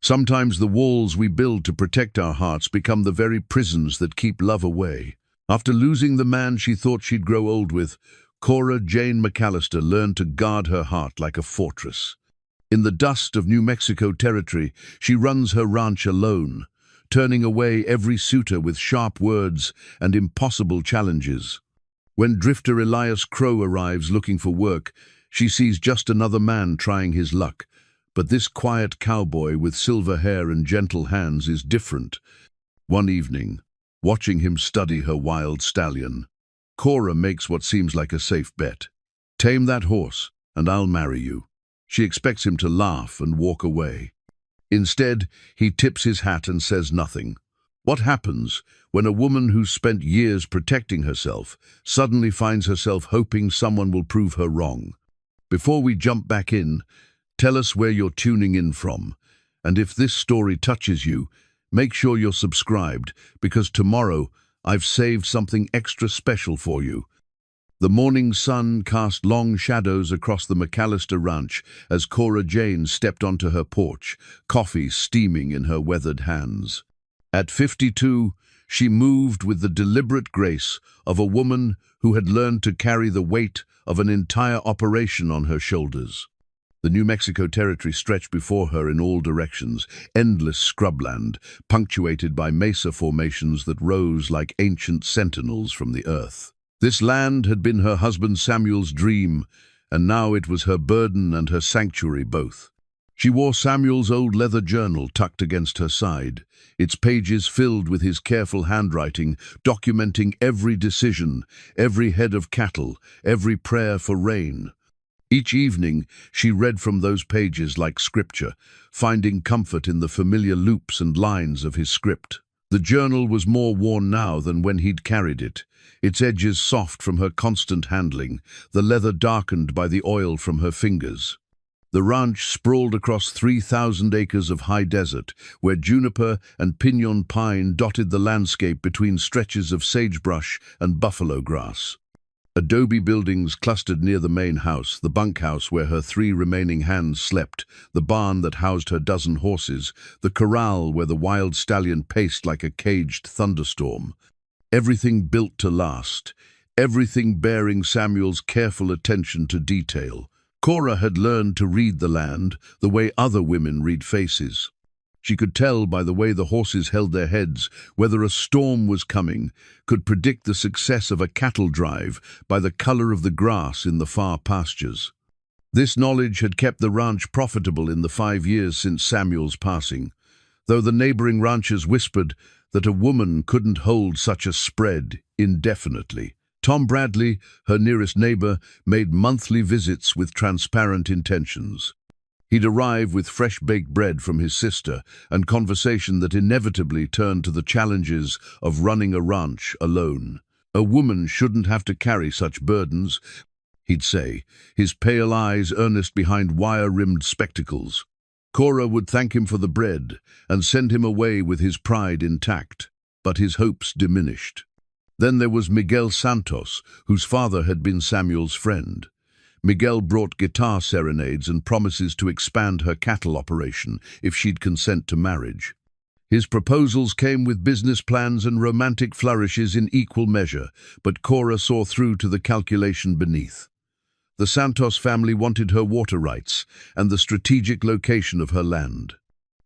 Sometimes the walls we build to protect our hearts become the very prisons that keep love away. After losing the man she thought she'd grow old with, Cora Jane McAllister learned to guard her heart like a fortress. In the dust of New Mexico territory, she runs her ranch alone, turning away every suitor with sharp words and impossible challenges. When drifter Elias Crow arrives looking for work, she sees just another man trying his luck. But this quiet cowboy with silver hair and gentle hands is different. One evening, watching him study her wild stallion, Cora makes what seems like a safe bet. "Tame that horse, and I'll marry you." She expects him to laugh and walk away. Instead, he tips his hat and says nothing. What happens when a woman who's spent years protecting herself suddenly finds herself hoping someone will prove her wrong? Before we jump back in, tell us where you're tuning in from. And if this story touches you, make sure you're subscribed, because tomorrow I've saved something extra special for you. The morning sun cast long shadows across the McAllister ranch as Cora Jane stepped onto her porch, coffee steaming in her weathered hands. At 52, she moved with the deliberate grace of a woman who had learned to carry the weight of an entire operation on her shoulders. The New Mexico territory stretched before her in all directions, endless scrubland, punctuated by mesa formations that rose like ancient sentinels from the earth. This land had been her husband Samuel's dream, and now it was her burden and her sanctuary both. She wore Samuel's old leather journal tucked against her side, its pages filled with his careful handwriting, documenting every decision, every head of cattle, every prayer for rain. Each evening, she read from those pages like scripture, finding comfort in the familiar loops and lines of his script. The journal was more worn now than when he'd carried it, its edges soft from her constant handling, the leather darkened by the oil from her fingers. The ranch sprawled across 3,000 acres of high desert, where juniper and pinyon pine dotted the landscape between stretches of sagebrush and buffalo grass. Adobe buildings clustered near the main house, the bunkhouse where her 3 remaining hands slept, the barn that housed her dozen horses, the corral where the wild stallion paced like a caged thunderstorm. Everything built to last, everything bearing Samuel's careful attention to detail. Cora had learned to read the land the way other women read faces. She could tell by the way the horses held their heads whether a storm was coming, could predict the success of a cattle drive by the color of the grass in the far pastures. This knowledge had kept the ranch profitable in the 5 years since Samuel's passing, though the neighboring ranchers whispered that a woman couldn't hold such a spread indefinitely. Tom Bradley, her nearest neighbor, made monthly visits with transparent intentions. He'd arrive with fresh-baked bread from his sister and conversation that inevitably turned to the challenges of running a ranch alone. "A woman shouldn't have to carry such burdens," he'd say, his pale eyes earnest behind wire-rimmed spectacles. Cora would thank him for the bread and send him away with his pride intact, but his hopes diminished. Then there was Miguel Santos, whose father had been Samuel's friend. Miguel brought guitar serenades and promises to expand her cattle operation if she'd consent to marriage. His proposals came with business plans and romantic flourishes in equal measure, but Cora saw through to the calculation beneath. The Santos family wanted her water rights and the strategic location of her land.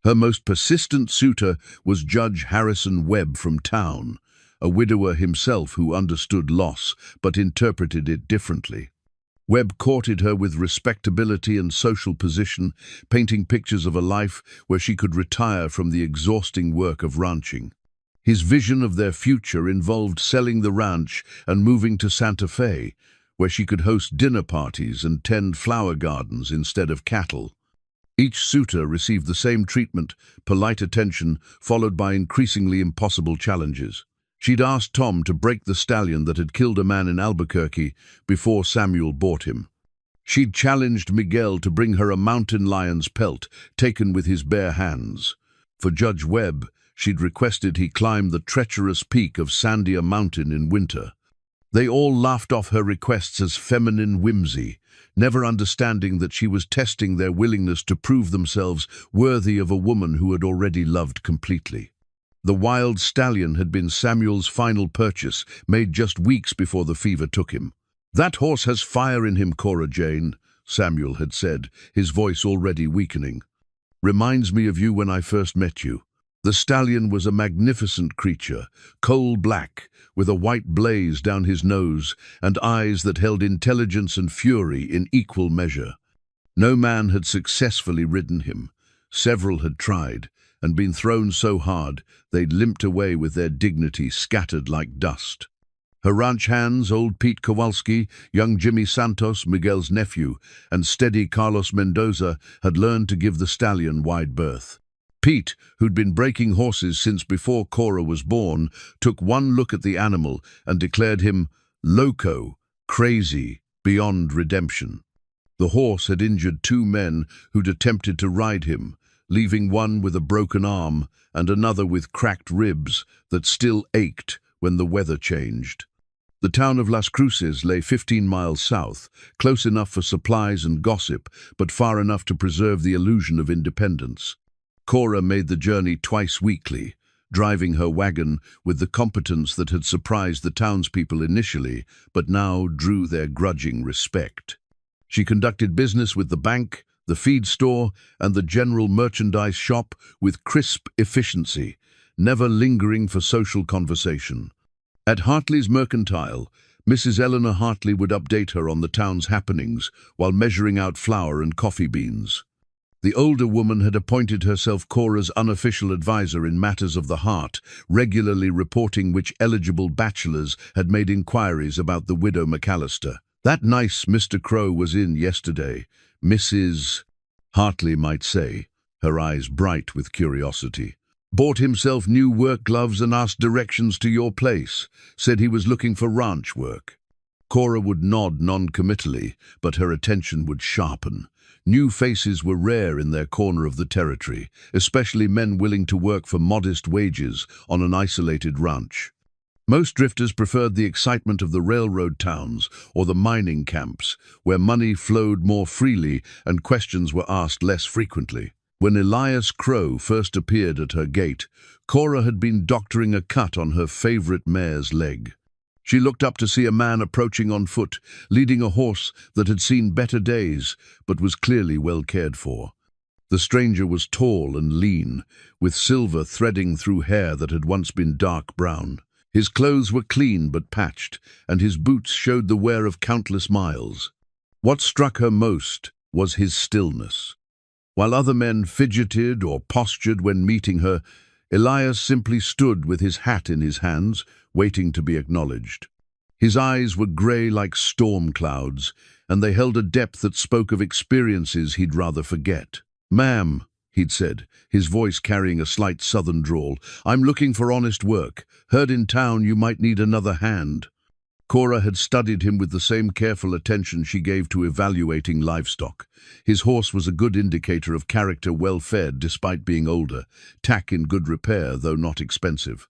Her most persistent suitor was Judge Harrison Webb from town, a widower himself who understood loss but interpreted it differently. Webb courted her with respectability and social position, painting pictures of a life where she could retire from the exhausting work of ranching. His vision of their future involved selling the ranch and moving to Santa Fe, where she could host dinner parties and tend flower gardens instead of cattle. Each suitor received the same treatment, polite attention, followed by increasingly impossible challenges. She'd asked Tom to break the stallion that had killed a man in Albuquerque before Samuel bought him. She'd challenged Miguel to bring her a mountain lion's pelt taken with his bare hands. For Judge Webb, she'd requested he climb the treacherous peak of Sandia Mountain in winter. They all laughed off her requests as feminine whimsy, never understanding that she was testing their willingness to prove themselves worthy of a woman who had already loved completely. The wild stallion had been Samuel's final purchase, made just weeks before the fever took him. "That horse has fire in him, Cora Jane," Samuel had said, his voice already weakening. "Reminds me of you when I first met you." The stallion was a magnificent creature, coal-black, with a white blaze down his nose and eyes that held intelligence and fury in equal measure. No man had successfully ridden him. Several had tried, and been thrown so hard they'd limped away with their dignity scattered like dust. Her ranch hands, old Pete Kowalski, young Jimmy Santos, Miguel's nephew, and steady Carlos Mendoza, had learned to give the stallion wide berth. Pete, who'd been breaking horses since before Cora was born, took one look at the animal and declared him loco, crazy, beyond redemption. The horse had injured 2 men who'd attempted to ride him, leaving one with a broken arm and another with cracked ribs that still ached when the weather changed. The town of Las Cruces lay 15 miles south, close enough for supplies and gossip, but far enough to preserve the illusion of independence. Cora made the journey twice weekly, driving her wagon with the competence that had surprised the townspeople initially, but now drew their grudging respect. She conducted business with the bank, the feed store, and the general merchandise shop with crisp efficiency, never lingering for social conversation. At Hartley's Mercantile, Mrs. Eleanor Hartley would update her on the town's happenings while measuring out flour and coffee beans. The older woman had appointed herself Cora's unofficial advisor in matters of the heart, regularly reporting which eligible bachelors had made inquiries about the widow McAllister. "That nice Mr. Crow was in yesterday, Mrs. Hartley might say, her eyes bright with curiosity. Bought himself new work gloves and asked directions to your place, said he was looking for ranch work." Cora would nod non-committally, but her attention would sharpen. New faces were rare in their corner of the territory, especially men willing to work for modest wages on an isolated ranch. Most drifters preferred the excitement of the railroad towns or the mining camps, where money flowed more freely and questions were asked less frequently. When Elias Crow first appeared at her gate, Cora had been doctoring a cut on her favorite mare's leg. She looked up to see a man approaching on foot, leading a horse that had seen better days, but was clearly well cared for. The stranger was tall and lean, with silver threading through hair that had once been dark brown. His clothes were clean but patched, and his boots showed the wear of countless miles. What struck her most was his stillness. While other men fidgeted or postured when meeting her, Elias simply stood with his hat in his hands, waiting to be acknowledged. His eyes were grey like storm clouds, and they held a depth that spoke of experiences he'd rather forget. "Ma'am," he'd said, his voice carrying a slight southern drawl, "I'm looking for honest work. Heard in town you might need another hand." Cora had studied him with the same careful attention she gave to evaluating livestock. His horse was a good indicator of character, well fed despite being older, tack in good repair though not expensive.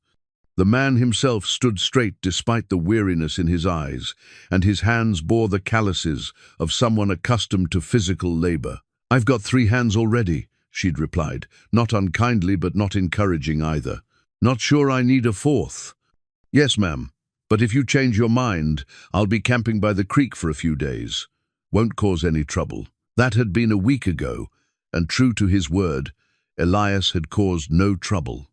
The man himself stood straight despite the weariness in his eyes, and his hands bore the calluses of someone accustomed to physical labor. "I've got 3 hands already," she'd replied, not unkindly but not encouraging either. "Not sure I need a 4th. "Yes, ma'am. But if you change your mind, I'll be camping by the creek for a few days. Won't cause any trouble." That had been a week ago, and true to his word, Elias had caused no trouble.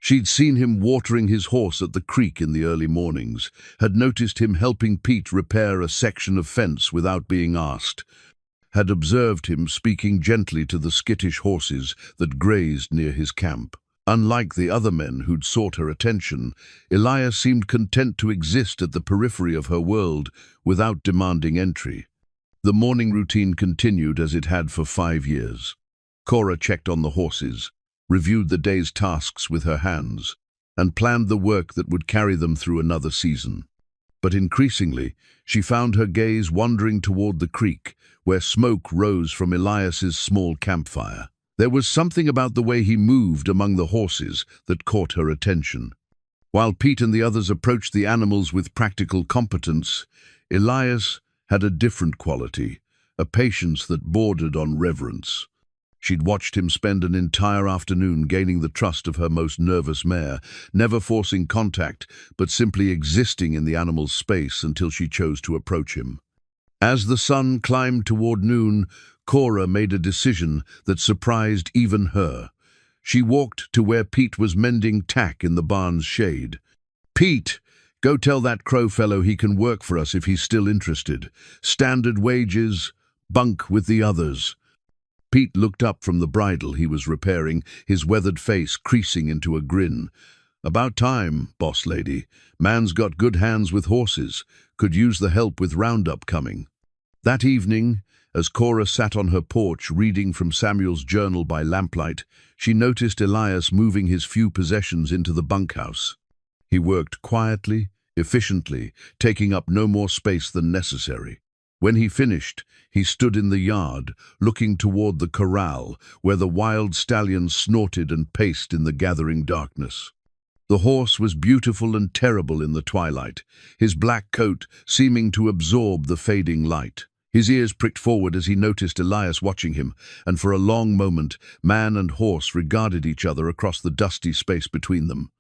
She'd seen him watering his horse at the creek in the early mornings, had noticed him helping Pete repair a section of fence without being asked, had observed him speaking gently to the skittish horses that grazed near his camp. Unlike the other men who'd sought her attention, Elias seemed content to exist at the periphery of her world without demanding entry. The morning routine continued as it had for 5 years. Cora checked on the horses, reviewed the day's tasks with her hands, and planned the work that would carry them through another season. But increasingly, she found her gaze wandering toward the creek, where smoke rose from Elias's small campfire. There was something about the way he moved among the horses that caught her attention. While Pete and the others approached the animals with practical competence, Elias had a different quality, a patience that bordered on reverence. She'd watched him spend an entire afternoon gaining the trust of her most nervous mare, never forcing contact, but simply existing in the animal's space until she chose to approach him. As the sun climbed toward noon, Cora made a decision that surprised even her. She walked to where Pete was mending tack in the barn's shade. "Pete, go tell that crow fellow he can work for us if he's still interested. Standard wages, bunk with the others." Pete looked up from the bridle he was repairing, his weathered face creasing into a grin. "About time, boss lady. Man's got good hands with horses. Could use the help with roundup coming." That evening, as Cora sat on her porch reading from Samuel's journal by lamplight, she noticed Elias moving his few possessions into the bunkhouse. He worked quietly, efficiently, taking up no more space than necessary. When he finished, he stood in the yard, looking toward the corral, where the wild stallion snorted and paced in the gathering darkness. The horse was beautiful and terrible in the twilight, his black coat seeming to absorb the fading light. His ears pricked forward as he noticed Elias watching him, and for a long moment, man and horse regarded each other across the dusty space between them.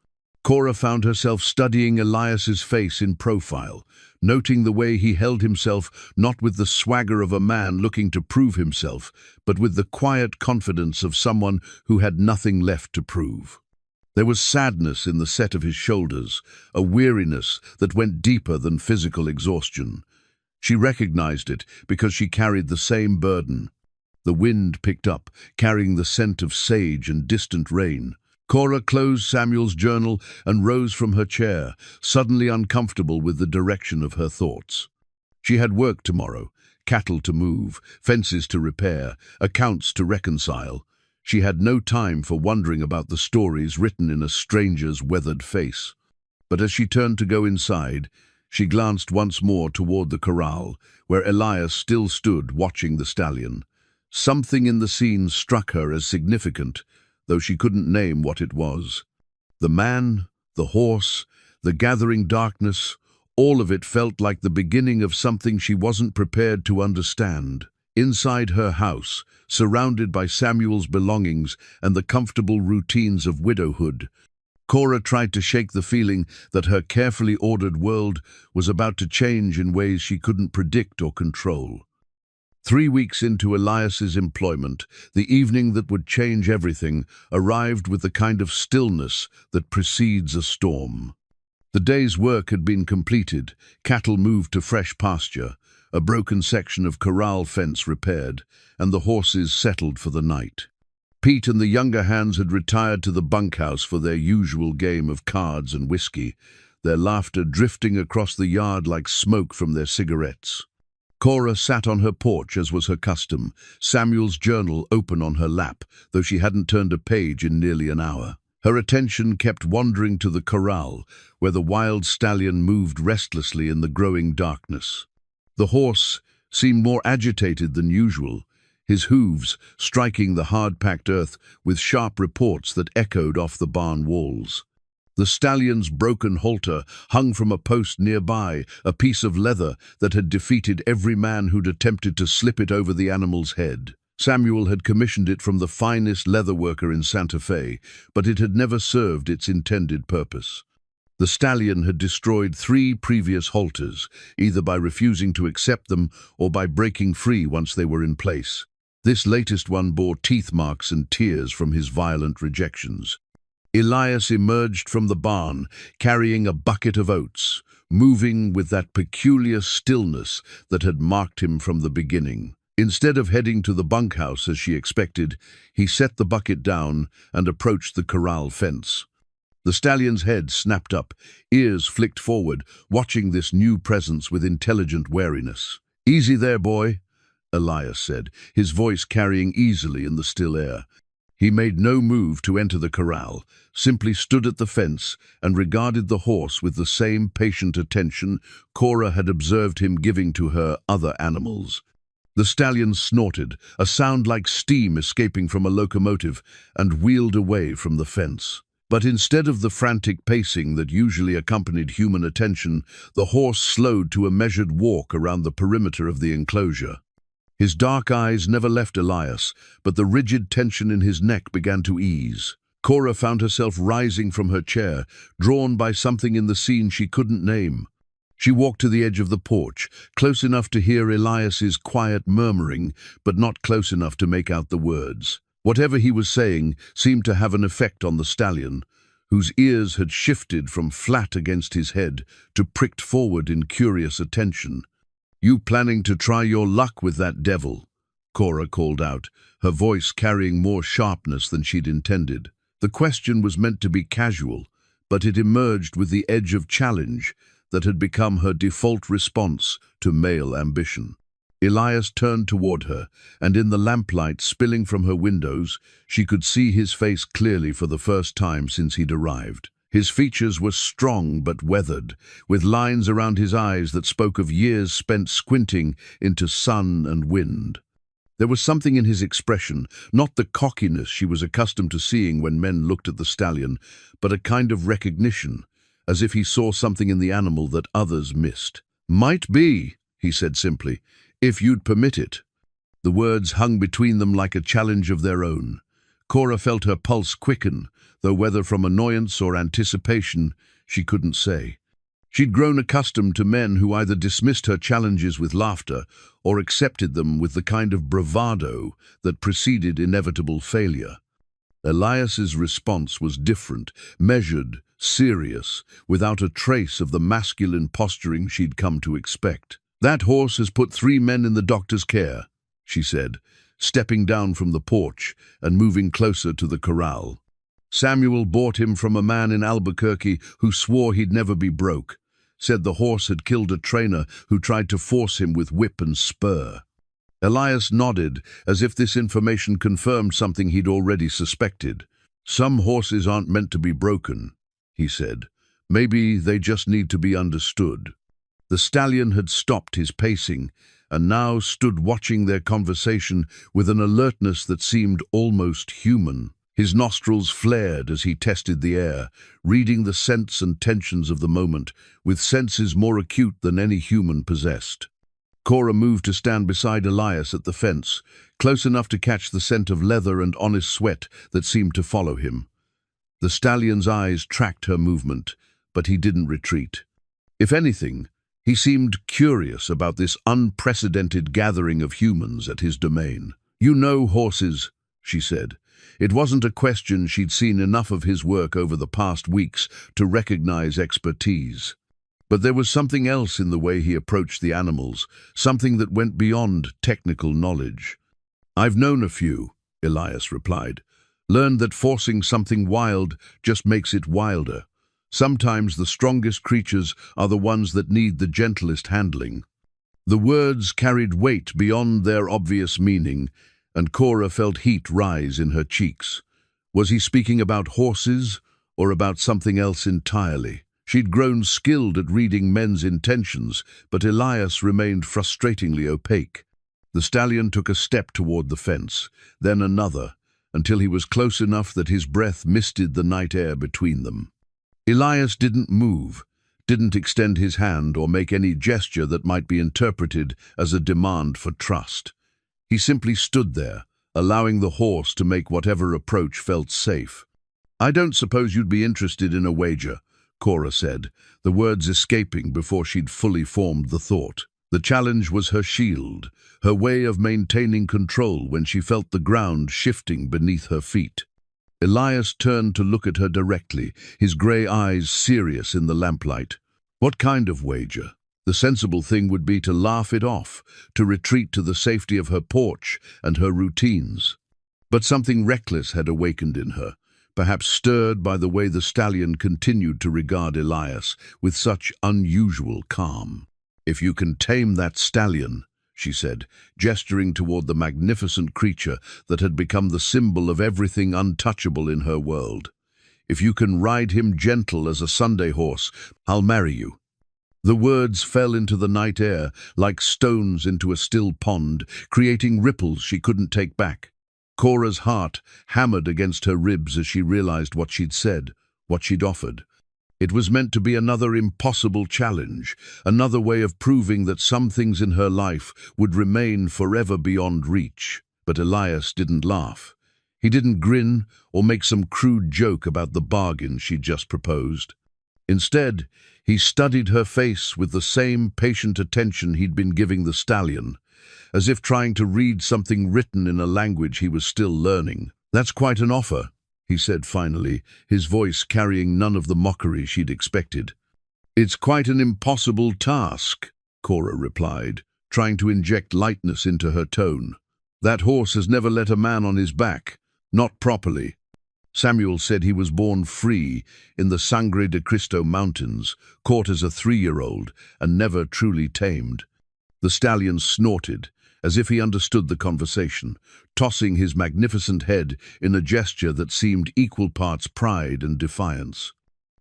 Cora found herself studying Elias's face in profile, noting the way he held himself not with the swagger of a man looking to prove himself, but with the quiet confidence of someone who had nothing left to prove. There was sadness in the set of his shoulders, a weariness that went deeper than physical exhaustion. She recognized it because she carried the same burden. The wind picked up, carrying the scent of sage and distant rain. Cora closed Samuel's journal and rose from her chair, suddenly uncomfortable with the direction of her thoughts. She had work tomorrow, cattle to move, fences to repair, accounts to reconcile. She had no time for wondering about the stories written in a stranger's weathered face. But as she turned to go inside, she glanced once more toward the corral, where Elias still stood watching the stallion. Something in the scene struck her as significant, though she couldn't name what it was. The man, the horse, the gathering darkness, all of it felt like the beginning of something she wasn't prepared to understand. Inside her house, surrounded by Samuel's belongings and the comfortable routines of widowhood, Cora tried to shake the feeling that her carefully ordered world was about to change in ways she couldn't predict or control. 3 weeks into Elias's employment, the evening that would change everything arrived with the kind of stillness that precedes a storm. The day's work had been completed, cattle moved to fresh pasture, a broken section of corral fence repaired, and the horses settled for the night. Pete and the younger hands had retired to the bunkhouse for their usual game of cards and whiskey, their laughter drifting across the yard like smoke from their cigarettes. Cora sat on her porch as was her custom, Samuel's journal open on her lap, though she hadn't turned a page in nearly an hour. Her attention kept wandering to the corral, where the wild stallion moved restlessly in the growing darkness. The horse seemed more agitated than usual, his hooves striking the hard-packed earth with sharp reports that echoed off the barn walls. The stallion's broken halter hung from a post nearby, a piece of leather that had defeated every man who'd attempted to slip it over the animal's head. Samuel had commissioned it from the finest leatherworker in Santa Fe, but it had never served its intended purpose. The stallion had destroyed 3 previous halters, either by refusing to accept them or by breaking free once they were in place. This latest one bore teeth marks and tears from his violent rejections. Elias emerged from the barn, carrying a bucket of oats, moving with that peculiar stillness that had marked him from the beginning. Instead of heading to the bunkhouse as she expected, he set the bucket down and approached the corral fence. The stallion's head snapped up, ears flicked forward, watching this new presence with intelligent wariness. "Easy there, boy," Elias said, his voice carrying easily in the still air. He made no move to enter the corral, simply stood at the fence and regarded the horse with the same patient attention Cora had observed him giving to her other animals. The stallion snorted, a sound like steam escaping from a locomotive, and wheeled away from the fence. But instead of the frantic pacing that usually accompanied human attention, the horse slowed to a measured walk around the perimeter of the enclosure. His dark eyes never left Elias, but the rigid tension in his neck began to ease. Cora found herself rising from her chair, drawn by something in the scene she couldn't name. She walked to the edge of the porch, close enough to hear Elias's quiet murmuring, but not close enough to make out the words. Whatever he was saying seemed to have an effect on the stallion, whose ears had shifted from flat against his head to pricked forward in curious attention. "You planning to try your luck with that devil?" Cora called out, her voice carrying more sharpness than she'd intended. The question was meant to be casual, but it emerged with the edge of challenge that had become her default response to male ambition. Elias turned toward her, and in the lamplight spilling from her windows, she could see his face clearly for the first time since he'd arrived. His features were strong but weathered, with lines around his eyes that spoke of years spent squinting into sun and wind. There was something in his expression, not the cockiness she was accustomed to seeing when men looked at the stallion, but a kind of recognition, as if he saw something in the animal that others missed. "Might be," he said simply, "if you'd permit it." The words hung between them like a challenge of their own. Cora felt her pulse quicken, though whether from annoyance or anticipation, she couldn't say. She'd grown accustomed to men who either dismissed her challenges with laughter or accepted them with the kind of bravado that preceded inevitable failure. Elias's response was different, measured, serious, without a trace of the masculine posturing she'd come to expect. "That horse has put 3 men in the doctor's care," she said, stepping down from the porch and moving closer to the corral. "Samuel bought him from a man in Albuquerque who swore he'd never be broke. Said the horse had killed a trainer who tried to force him with whip and spur." Elias nodded, as if this information confirmed something he'd already suspected. "Some horses aren't meant to be broken," he said. "Maybe they just need to be understood." The stallion had stopped his pacing and now stood watching their conversation with an alertness that seemed almost human. His nostrils flared as he tested the air, reading the scents and tensions of the moment, with senses more acute than any human possessed. Cora moved to stand beside Elias at the fence, close enough to catch the scent of leather and honest sweat that seemed to follow him. The stallion's eyes tracked her movement, but he didn't retreat. If anything, he seemed curious about this unprecedented gathering of humans at his domain. "You know horses," she said. It wasn't a question she'd seen enough of his work over the past weeks to recognize expertise. But there was something else in the way he approached the animals, something that went beyond technical knowledge. "I've known a few," Elias replied. "Learned that forcing something wild just makes it wilder. Sometimes the strongest creatures are the ones that need the gentlest handling." The words carried weight beyond their obvious meaning, and Cora felt heat rise in her cheeks. Was he speaking about horses or about something else entirely? She'd grown skilled at reading men's intentions, but Elias remained frustratingly opaque. The stallion took a step toward the fence, then another, until he was close enough that his breath misted the night air between them. Elias didn't move, didn't extend his hand or make any gesture that might be interpreted as a demand for trust. He simply stood there, allowing the horse to make whatever approach felt safe. "I don't suppose you'd be interested in a wager," Cora said, the words escaping before she'd fully formed the thought. The challenge was her shield, her way of maintaining control when she felt the ground shifting beneath her feet. Elias turned to look at her directly, his grey eyes serious in the lamplight. What kind of wager? The sensible thing would be to laugh it off, to retreat to the safety of her porch and her routines. But something reckless had awakened in her, perhaps stirred by the way the stallion continued to regard Elias with such unusual calm. "If you can tame that stallion," she said, gesturing toward the magnificent creature that had become the symbol of everything untouchable in her world. "If you can ride him gentle as a Sunday horse, I'll marry you." The words fell into the night air like stones into a still pond, creating ripples she couldn't take back. Cora's heart hammered against her ribs as she realized what she'd said, what she'd offered. It was meant to be another impossible challenge, another way of proving that some things in her life would remain forever beyond reach. But Elias didn't laugh. He didn't grin or make some crude joke about the bargain she'd just proposed. Instead, he studied her face with the same patient attention he'd been giving the stallion, as if trying to read something written in a language he was still learning. "That's quite an offer," he said finally, his voice carrying none of the mockery she'd expected. "It's quite an impossible task," Cora replied, trying to inject lightness into her tone. "That horse has never let a man on his back, not properly. Samuel said he was born free in the Sangre de Cristo Mountains, caught as a 3-year-old, and never truly tamed." The stallion snorted, as if he understood the conversation, tossing his magnificent head in a gesture that seemed equal parts pride and defiance.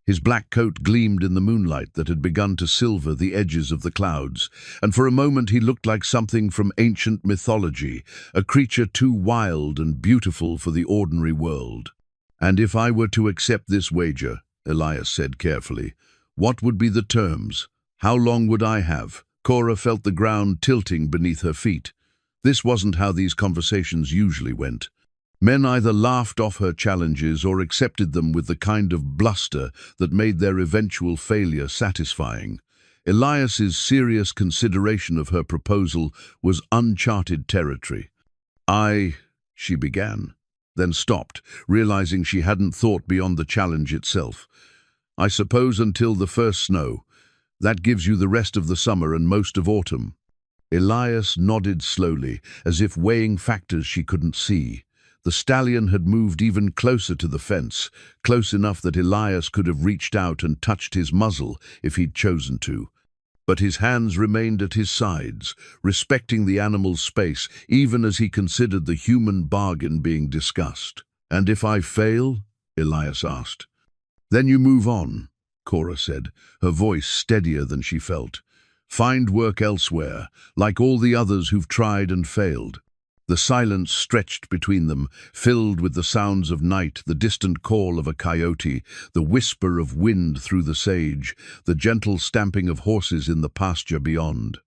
His black coat gleamed in the moonlight that had begun to silver the edges of the clouds, and for a moment he looked like something from ancient mythology, a creature too wild and beautiful for the ordinary world. "And if I were to accept this wager," Elias said carefully, "what would be the terms? How long would I have?" Cora felt the ground tilting beneath her feet. This wasn't how these conversations usually went. Men either laughed off her challenges or accepted them with the kind of bluster that made their eventual failure satisfying. Elias's serious consideration of her proposal was uncharted territory. She began, then stopped, realizing she hadn't thought beyond the challenge itself. "I suppose until the first snow. That gives you the rest of the summer and most of autumn." Elias nodded slowly, as if weighing factors she couldn't see. The stallion had moved even closer to the fence, close enough that Elias could have reached out and touched his muzzle if he'd chosen to. But his hands remained at his sides, respecting the animal's space, even as he considered the human bargain being discussed. "And if I fail?" Elias asked. "Then you move on," Cora said, her voice steadier than she felt. "Find work elsewhere, like all the others who've tried and failed." The silence stretched between them, filled with the sounds of night, the distant call of a coyote, the whisper of wind through the sage, the gentle stamping of horses in the pasture beyond.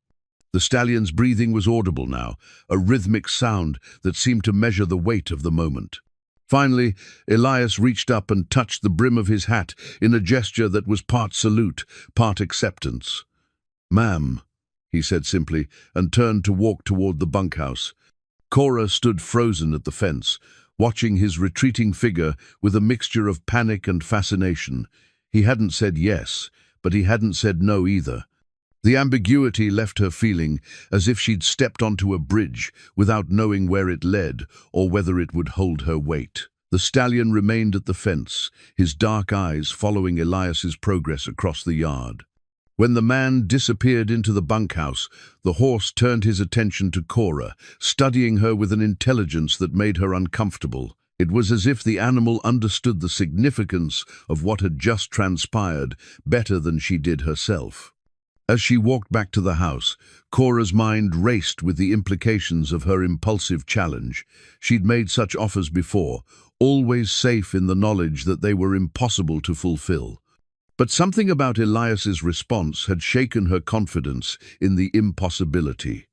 The stallion's breathing was audible now, a rhythmic sound that seemed to measure the weight of the moment. Finally, Elias reached up and touched the brim of his hat in a gesture that was part salute, part acceptance. "Ma'am," he said simply, and turned to walk toward the bunkhouse. Cora stood frozen at the fence, watching his retreating figure with a mixture of panic and fascination. He hadn't said yes, but he hadn't said no either. The ambiguity left her feeling as if she'd stepped onto a bridge without knowing where it led or whether it would hold her weight. The stallion remained at the fence, his dark eyes following Elias's progress across the yard. When the man disappeared into the bunkhouse, the horse turned his attention to Cora, studying her with an intelligence that made her uncomfortable. It was as if the animal understood the significance of what had just transpired better than she did herself. As she walked back to the house, Cora's mind raced with the implications of her impulsive challenge. She'd made such offers before, always safe in the knowledge that they were impossible to fulfill. But something about Elias's response had shaken her confidence in the impossibility.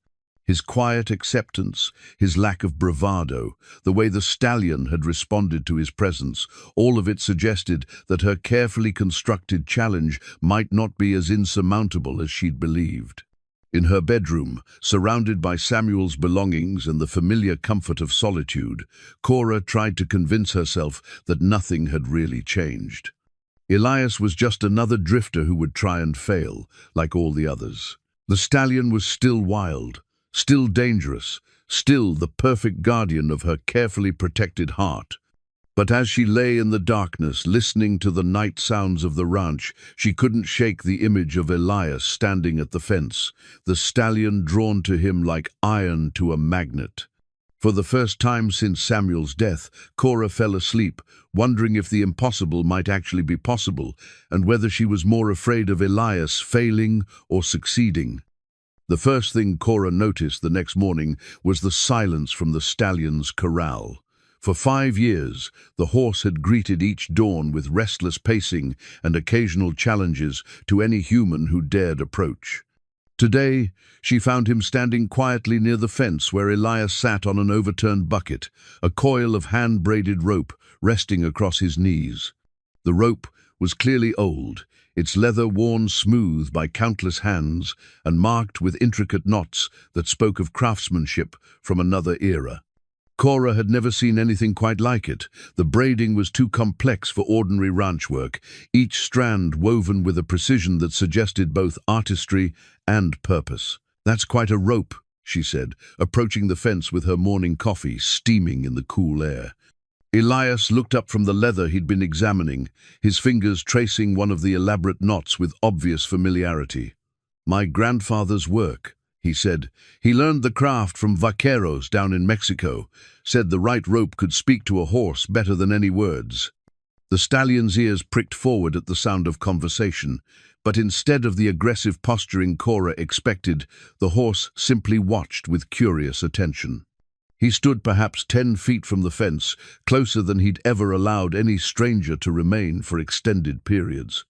His quiet acceptance, his lack of bravado, the way the stallion had responded to his presence, all of it suggested that her carefully constructed challenge might not be as insurmountable as she'd believed. In her bedroom, surrounded by Samuel's belongings and the familiar comfort of solitude, Cora tried to convince herself that nothing had really changed. Elias was just another drifter who would try and fail, like all the others. The stallion was still wild, still dangerous, still the perfect guardian of her carefully protected heart. But as she lay in the darkness, listening to the night sounds of the ranch, she couldn't shake the image of Elias standing at the fence, the stallion drawn to him like iron to a magnet. For the first time since Samuel's death, Cora fell asleep, wondering if the impossible might actually be possible, and whether she was more afraid of Elias failing or succeeding. The first thing Cora noticed the next morning was the silence from the stallion's corral. For 5 years, the horse had greeted each dawn with restless pacing and occasional challenges to any human who dared approach. Today, she found him standing quietly near the fence where Elias sat on an overturned bucket, a coil of hand-braided rope resting across his knees. The rope was clearly old, its leather worn smooth by countless hands and marked with intricate knots that spoke of craftsmanship from another era. Cora had never seen anything quite like it. The braiding was too complex for ordinary ranch work, each strand woven with a precision that suggested both artistry and purpose. "That's quite a rope," she said, approaching the fence with her morning coffee steaming in the cool air. Elias looked up from the leather he'd been examining, his fingers tracing one of the elaborate knots with obvious familiarity. "My grandfather's work," he said. "He learned the craft from vaqueros down in Mexico, said the right rope could speak to a horse better than any words." The stallion's ears pricked forward at the sound of conversation, but instead of the aggressive posturing Cora expected, the horse simply watched with curious attention. He stood perhaps 10 feet from the fence, closer than he'd ever allowed any stranger to remain for extended periods.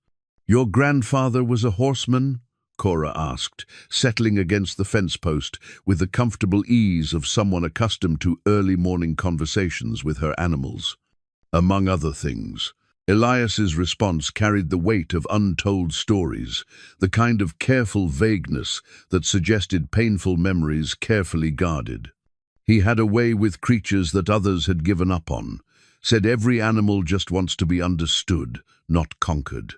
"Your grandfather was a horseman?" Cora asked, settling against the fence post with the comfortable ease of someone accustomed to early morning conversations with her animals. "Among other things." Elias's response carried the weight of untold stories, the kind of careful vagueness that suggested painful memories carefully guarded. He had a way with creatures that others had given up on, said every animal just wants to be understood, not conquered.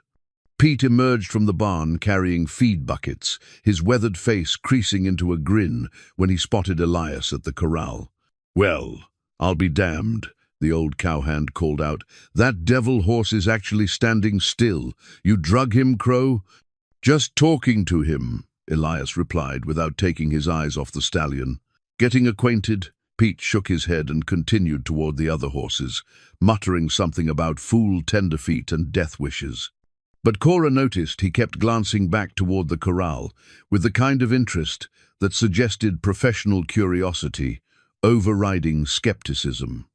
Pete emerged from the barn carrying feed buckets, his weathered face creasing into a grin when he spotted Elias at the corral. "Well, I'll be damned," the old cowhand called out. "That devil horse is actually standing still. You drug him, Crow?" "Just talking to him," Elias replied without taking his eyes off the stallion. "Getting acquainted?" Pete shook his head and continued toward the other horses, muttering something about fool tenderfeet and death wishes. But Cora noticed he kept glancing back toward the corral, with the kind of interest that suggested professional curiosity, overriding skepticism.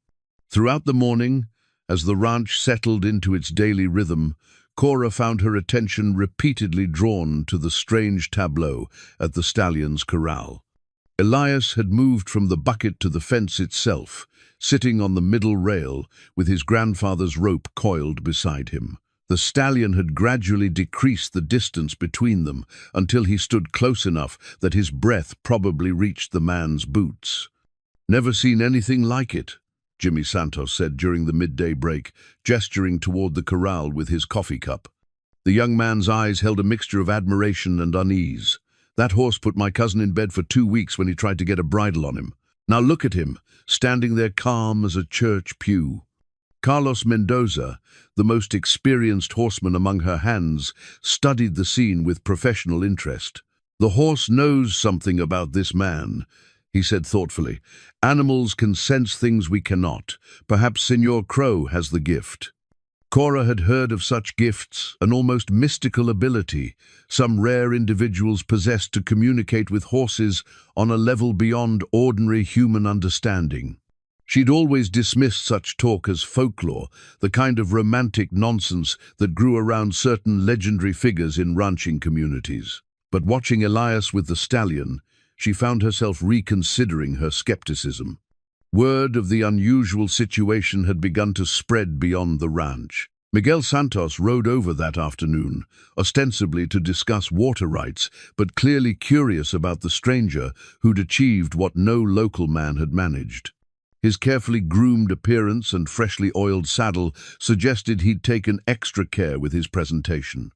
Throughout the morning, as the ranch settled into its daily rhythm, Cora found her attention repeatedly drawn to the strange tableau at the stallion's corral. Elias had moved from the bucket to the fence itself, sitting on the middle rail with his grandfather's rope coiled beside him. The stallion had gradually decreased the distance between them until he stood close enough that his breath probably reached the man's boots. "Never seen anything like it," Jimmy Santos said during the midday break, gesturing toward the corral with his coffee cup. The young man's eyes held a mixture of admiration and unease. "That horse put my cousin in bed for 2 weeks when he tried to get a bridle on him. Now look at him, standing there calm as a church pew." Carlos Mendoza, the most experienced horseman among her hands, studied the scene with professional interest. "The horse knows something about this man," he said thoughtfully. "Animals can sense things we cannot. Perhaps Senor Crow has the gift." Cora had heard of such gifts, an almost mystical ability some rare individuals possessed to communicate with horses on a level beyond ordinary human understanding. She'd always dismissed such talk as folklore, the kind of romantic nonsense that grew around certain legendary figures in ranching communities. But watching Elias with the stallion, she found herself reconsidering her skepticism. Word of the unusual situation had begun to spread beyond the ranch. Miguel Santos rode over that afternoon, ostensibly to discuss water rights, but clearly curious about the stranger who'd achieved what no local man had managed. His carefully groomed appearance and freshly oiled saddle suggested he'd taken extra care with his presentation.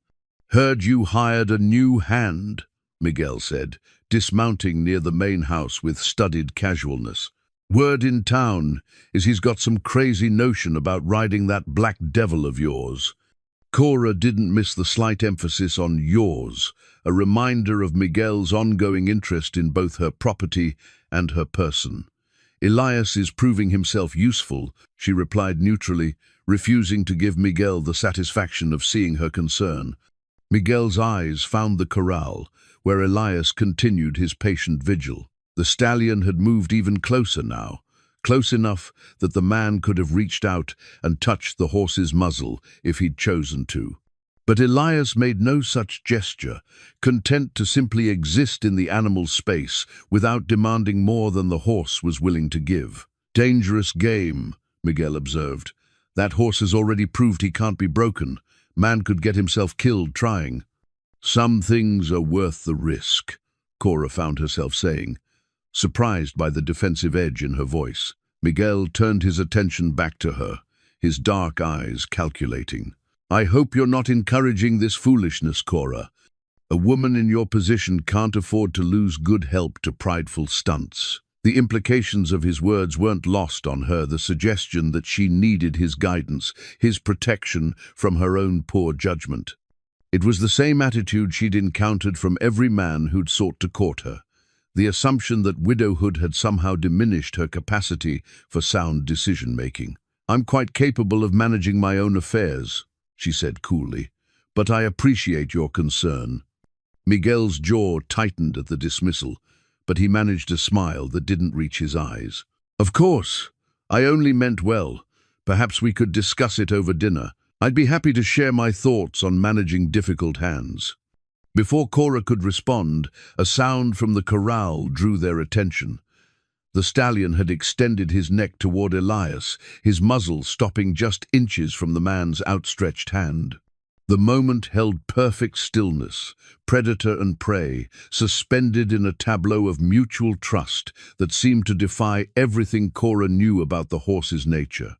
"Heard you hired a new hand," Miguel said, dismounting near the main house with studied casualness. "Word in town is he's got some crazy notion about riding that black devil of yours." Cora didn't miss the slight emphasis on yours, a reminder of Miguel's ongoing interest in both her property and her person. "Elias is proving himself useful," she replied neutrally, refusing to give Miguel the satisfaction of seeing her concern. Miguel's eyes found the corral, where Elias continued his patient vigil. The stallion had moved even closer now, close enough that the man could have reached out and touched the horse's muzzle if he'd chosen to. But Elias made no such gesture, content to simply exist in the animal's space without demanding more than the horse was willing to give. "Dangerous game," Miguel observed. "That horse has already proved he can't be broken. Man could get himself killed trying." "Some things are worth the risk," Cora found herself saying, surprised by the defensive edge in her voice. Miguel turned his attention back to her, his dark eyes calculating. "I hope you're not encouraging this foolishness, Cora. A woman in your position can't afford to lose good help to prideful stunts." The implications of his words weren't lost on her, the suggestion that she needed his guidance, his protection from her own poor judgment. It was the same attitude she'd encountered from every man who'd sought to court her, the assumption that widowhood had somehow diminished her capacity for sound decision-making. "I'm quite capable of managing my own affairs," she said coolly, "but I appreciate your concern." Miguel's jaw tightened at the dismissal, but he managed a smile that didn't reach his eyes. "Of course, I only meant well. Perhaps we could discuss it over dinner. I'd be happy to share my thoughts on managing difficult hands." Before Cora could respond, a sound from the corral drew their attention. The stallion had extended his neck toward Elias, his muzzle stopping just inches from the man's outstretched hand. The moment held perfect stillness, predator and prey, suspended in a tableau of mutual trust that seemed to defy everything Cora knew about the horse's nature.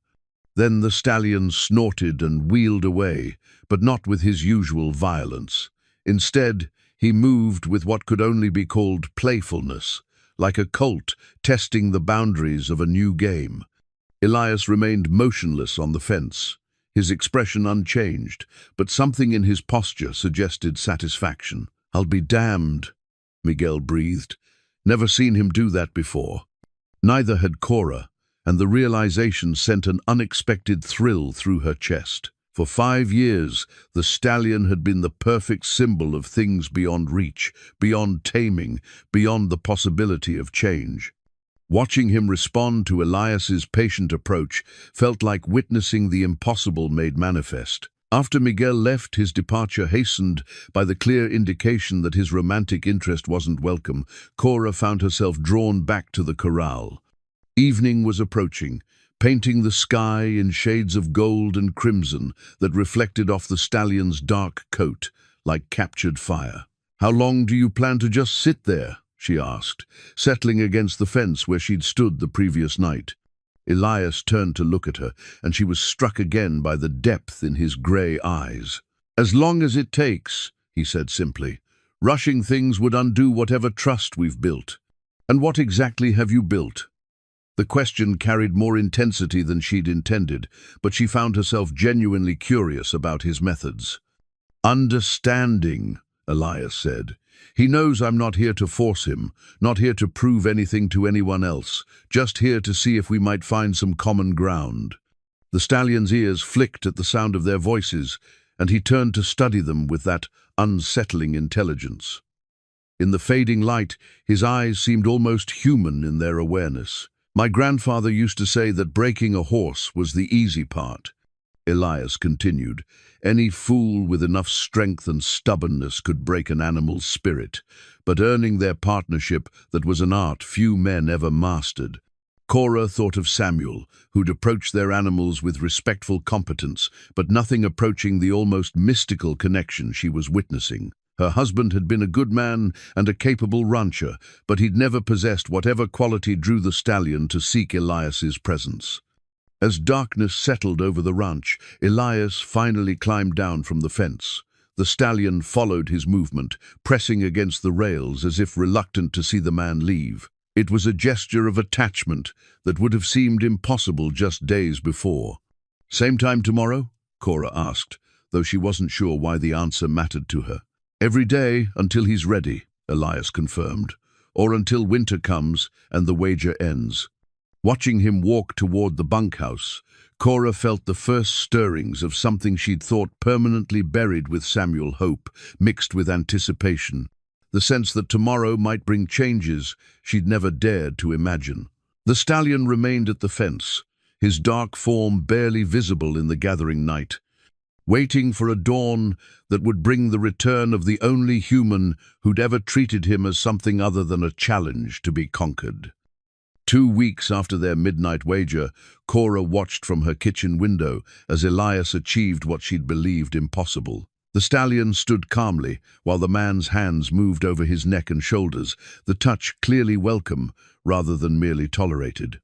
Then the stallion snorted and wheeled away, but not with his usual violence. Instead, he moved with what could only be called playfulness, like a colt testing the boundaries of a new game. Elias remained motionless on the fence, his expression unchanged, but something in his posture suggested satisfaction. "I'll be damned," Miguel breathed. Never seen him do that before. Neither had Cora, and the realization sent an unexpected thrill through her chest. For 5 years, the stallion had been the perfect symbol of things beyond reach, beyond taming, beyond the possibility of change. Watching him respond to Elias's patient approach felt like witnessing the impossible made manifest. After Miguel left, his departure hastened by the clear indication that his romantic interest wasn't welcome. Cora found herself drawn back to the corral. Evening was approaching, painting the sky in shades of gold and crimson that reflected off the stallion's dark coat like captured fire. "How long do you plan to just sit there?" she asked, settling against the fence where she'd stood the previous night. Elias turned to look at her, and she was struck again by the depth in his grey eyes. "As long as it takes," he said simply. "Rushing things would undo whatever trust we've built." "And what exactly have you built?" The question carried more intensity than she'd intended, but she found herself genuinely curious about his methods. "Understanding," Elias said. "He knows I'm not here to force him, not here to prove anything to anyone else, just here to see if we might find some common ground." The stallion's ears flicked at the sound of their voices, and he turned to study them with that unsettling intelligence. In the fading light, his eyes seemed almost human in their awareness. "My grandfather used to say that breaking a horse was the easy part," Elias continued. "Any fool with enough strength and stubbornness could break an animal's spirit, but earning their partnership, that was an art few men ever mastered." Cora thought of Samuel, who'd approached their animals with respectful competence, but nothing approaching the almost mystical connection she was witnessing. Her husband had been a good man and a capable rancher, but he'd never possessed whatever quality drew the stallion to seek Elias's presence. As darkness settled over the ranch, Elias finally climbed down from the fence. The stallion followed his movement, pressing against the rails as if reluctant to see the man leave. It was a gesture of attachment that would have seemed impossible just days before. "Same time tomorrow?" Cora asked, though she wasn't sure why the answer mattered to her. "Every day until he's ready," Elias confirmed, "or until winter comes and the wager ends." Watching him walk toward the bunkhouse, Cora felt the first stirrings of something she'd thought permanently buried with Samuel, hope mixed with anticipation, the sense that tomorrow might bring changes she'd never dared to imagine. The stallion remained at the fence, his dark form barely visible in the gathering night, waiting for a dawn that would bring the return of the only human who'd ever treated him as something other than a challenge to be conquered. 2 weeks after their midnight wager, Cora watched from her kitchen window as Elias achieved what she'd believed impossible. The stallion stood calmly while the man's hands moved over his neck and shoulders, the touch clearly welcome rather than merely tolerated.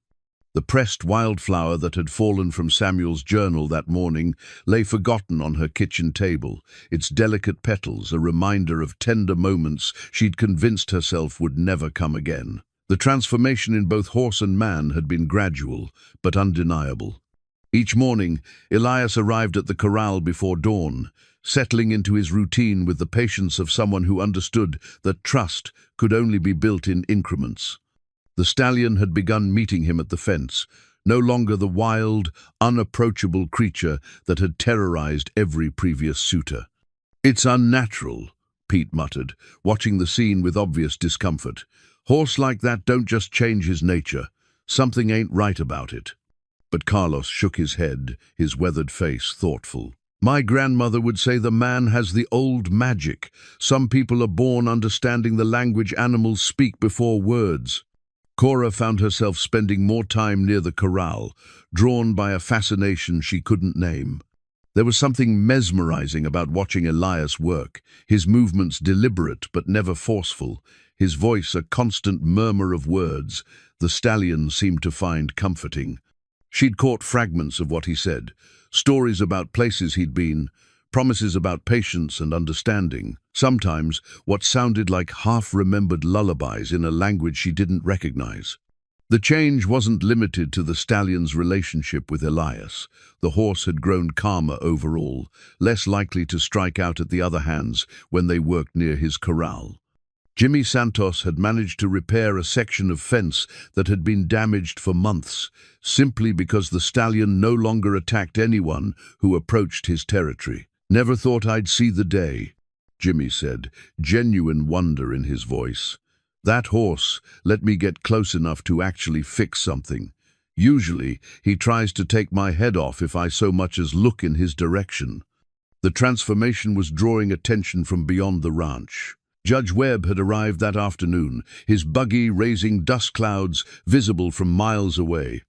The pressed wildflower that had fallen from Samuel's journal that morning lay forgotten on her kitchen table, its delicate petals a reminder of tender moments she'd convinced herself would never come again. The transformation in both horse and man had been gradual, but undeniable. Each morning, Elias arrived at the corral before dawn, settling into his routine with the patience of someone who understood that trust could only be built in increments. The stallion had begun meeting him at the fence, no longer the wild, unapproachable creature that had terrorized every previous suitor. "It's unnatural," Pete muttered, watching the scene with obvious discomfort. "Horse like that don't just change his nature. Something ain't right about it." But Carlos shook his head, his weathered face thoughtful. "My grandmother would say the man has the old magic. Some people are born understanding the language animals speak before words." Cora found herself spending more time near the corral, drawn by a fascination she couldn't name. There was something mesmerizing about watching Elias work, his movements deliberate but never forceful, his voice a constant murmur of words the stallion seemed to find comforting. She'd caught fragments of what he said, stories about places he'd been, promises about patience and understanding, sometimes what sounded like half-remembered lullabies in a language she didn't recognize. The change wasn't limited to the stallion's relationship with Elias. The horse had grown calmer overall, less likely to strike out at the other hands when they worked near his corral. Jimmy Santos had managed to repair a section of fence that had been damaged for months, simply because the stallion no longer attacked anyone who approached his territory. "Never thought I'd see the day," Jimmy said, genuine wonder in his voice. "That horse let me get close enough to actually fix something. Usually, he tries to take my head off if I so much as look in his direction." The transformation was drawing attention from beyond the ranch. Judge Webb had arrived that afternoon, his buggy raising dust clouds visible from miles away.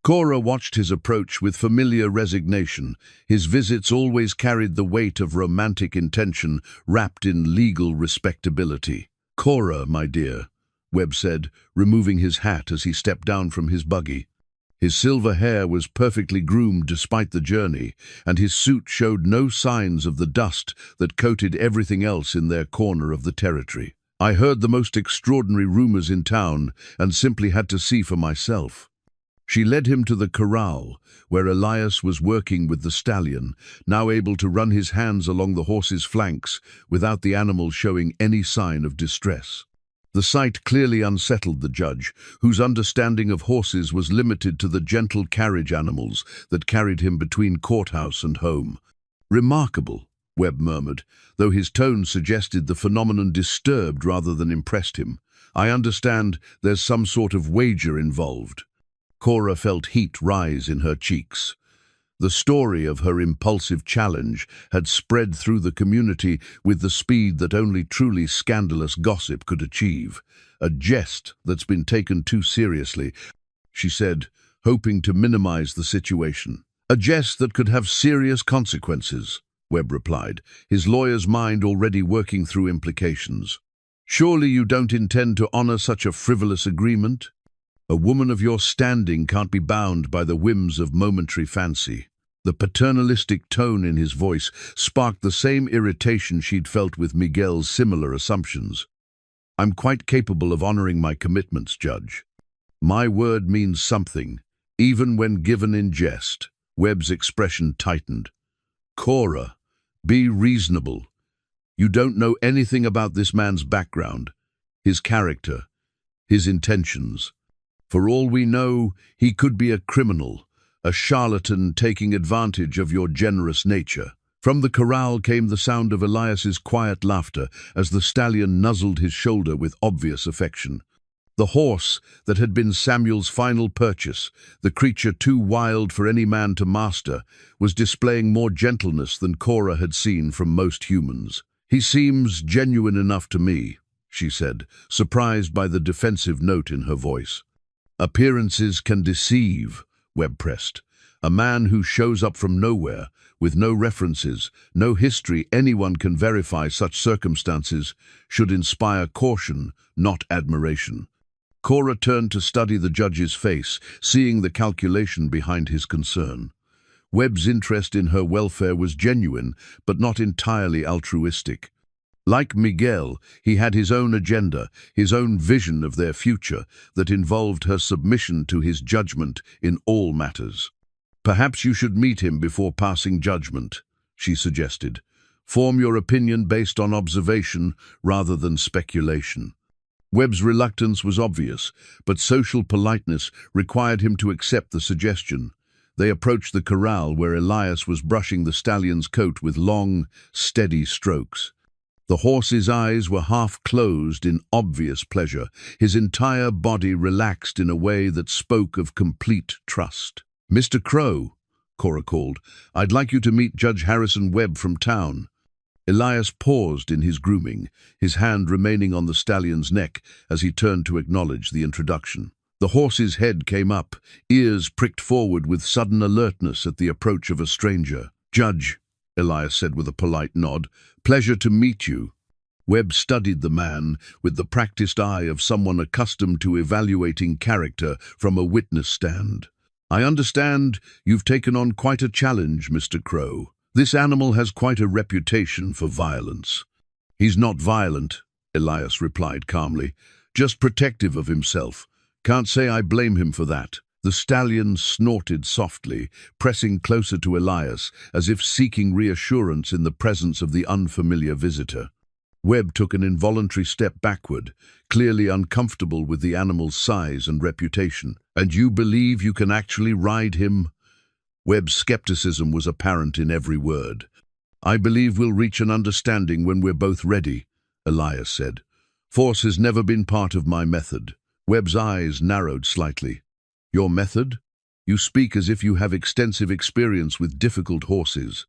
Cora watched his approach with familiar resignation. His visits always carried the weight of romantic intention wrapped in legal respectability. "Cora, my dear," Webb said, removing his hat as he stepped down from his buggy. His silver hair was perfectly groomed despite the journey, and his suit showed no signs of the dust that coated everything else in their corner of the territory. "I heard the most extraordinary rumors in town and simply had to see for myself." She led him to the corral, where Elias was working with the stallion, now able to run his hands along the horse's flanks without the animal showing any sign of distress. The sight clearly unsettled the judge, whose understanding of horses was limited to the gentle carriage animals that carried him between courthouse and home. "Remarkable," Webb murmured, though his tone suggested the phenomenon disturbed rather than impressed him. "I understand there's some sort of wager involved." Cora felt heat rise in her cheeks. The story of her impulsive challenge had spread through the community with the speed that only truly scandalous gossip could achieve. "A jest that's been taken too seriously," she said, hoping to minimize the situation. "A jest that could have serious consequences," Webb replied, his lawyer's mind already working through implications. "Surely you don't intend to honor such a frivolous agreement? A woman of your standing can't be bound by the whims of momentary fancy." The paternalistic tone in his voice sparked the same irritation she'd felt with Miguel's similar assumptions. "I'm quite capable of honoring my commitments, Judge. My word means something, even when given in jest." Webb's expression tightened. "Cora, be reasonable. You don't know anything about this man's background, his character, his intentions. For all we know, he could be a criminal, a charlatan taking advantage of your generous nature." From the corral came the sound of Elias's quiet laughter as the stallion nuzzled his shoulder with obvious affection. The horse that had been Samuel's final purchase, the creature too wild for any man to master, was displaying more gentleness than Cora had seen from most humans. "He seems genuine enough to me," she said, surprised by the defensive note in her voice. "Appearances can deceive," Webb pressed. "A man who shows up from nowhere, with no references, no history anyone can verify such circumstances, should inspire caution, not admiration." Cora turned to study the judge's face, seeing the calculation behind his concern. Webb's interest in her welfare was genuine, but not entirely altruistic. Like Miguel, he had his own agenda, his own vision of their future, that involved her submission to his judgment in all matters. "Perhaps you should meet him before passing judgment," she suggested. "Form your opinion based on observation rather than speculation." Webb's reluctance was obvious, but social politeness required him to accept the suggestion. They approached the corral where Elias was brushing the stallion's coat with long, steady strokes. The horse's eyes were half closed in obvious pleasure, his entire body relaxed in a way that spoke of complete trust. "Mr. Crow," Cora called, "I'd like you to meet Judge Harrison Webb from town." Elias paused in his grooming, his hand remaining on the stallion's neck as he turned to acknowledge the introduction. The horse's head came up, ears pricked forward with sudden alertness at the approach of a stranger. "Judge," Elias said with a polite nod, "pleasure to meet you." Webb studied the man with the practiced eye of someone accustomed to evaluating character from a witness stand. "I understand you've taken on quite a challenge, Mr. Crow. This animal has quite a reputation for violence." "He's not violent," Elias replied calmly, "just protective of himself. Can't say I blame him for that." The stallion snorted softly, pressing closer to Elias, as if seeking reassurance in the presence of the unfamiliar visitor. Webb took an involuntary step backward, clearly uncomfortable with the animal's size and reputation. "And you believe you can actually ride him?" Webb's skepticism was apparent in every word. "I believe we'll reach an understanding when we're both ready," Elias said. "Force has never been part of my method." Webb's eyes narrowed slightly. "Your method? You speak as if you have extensive experience with difficult horses."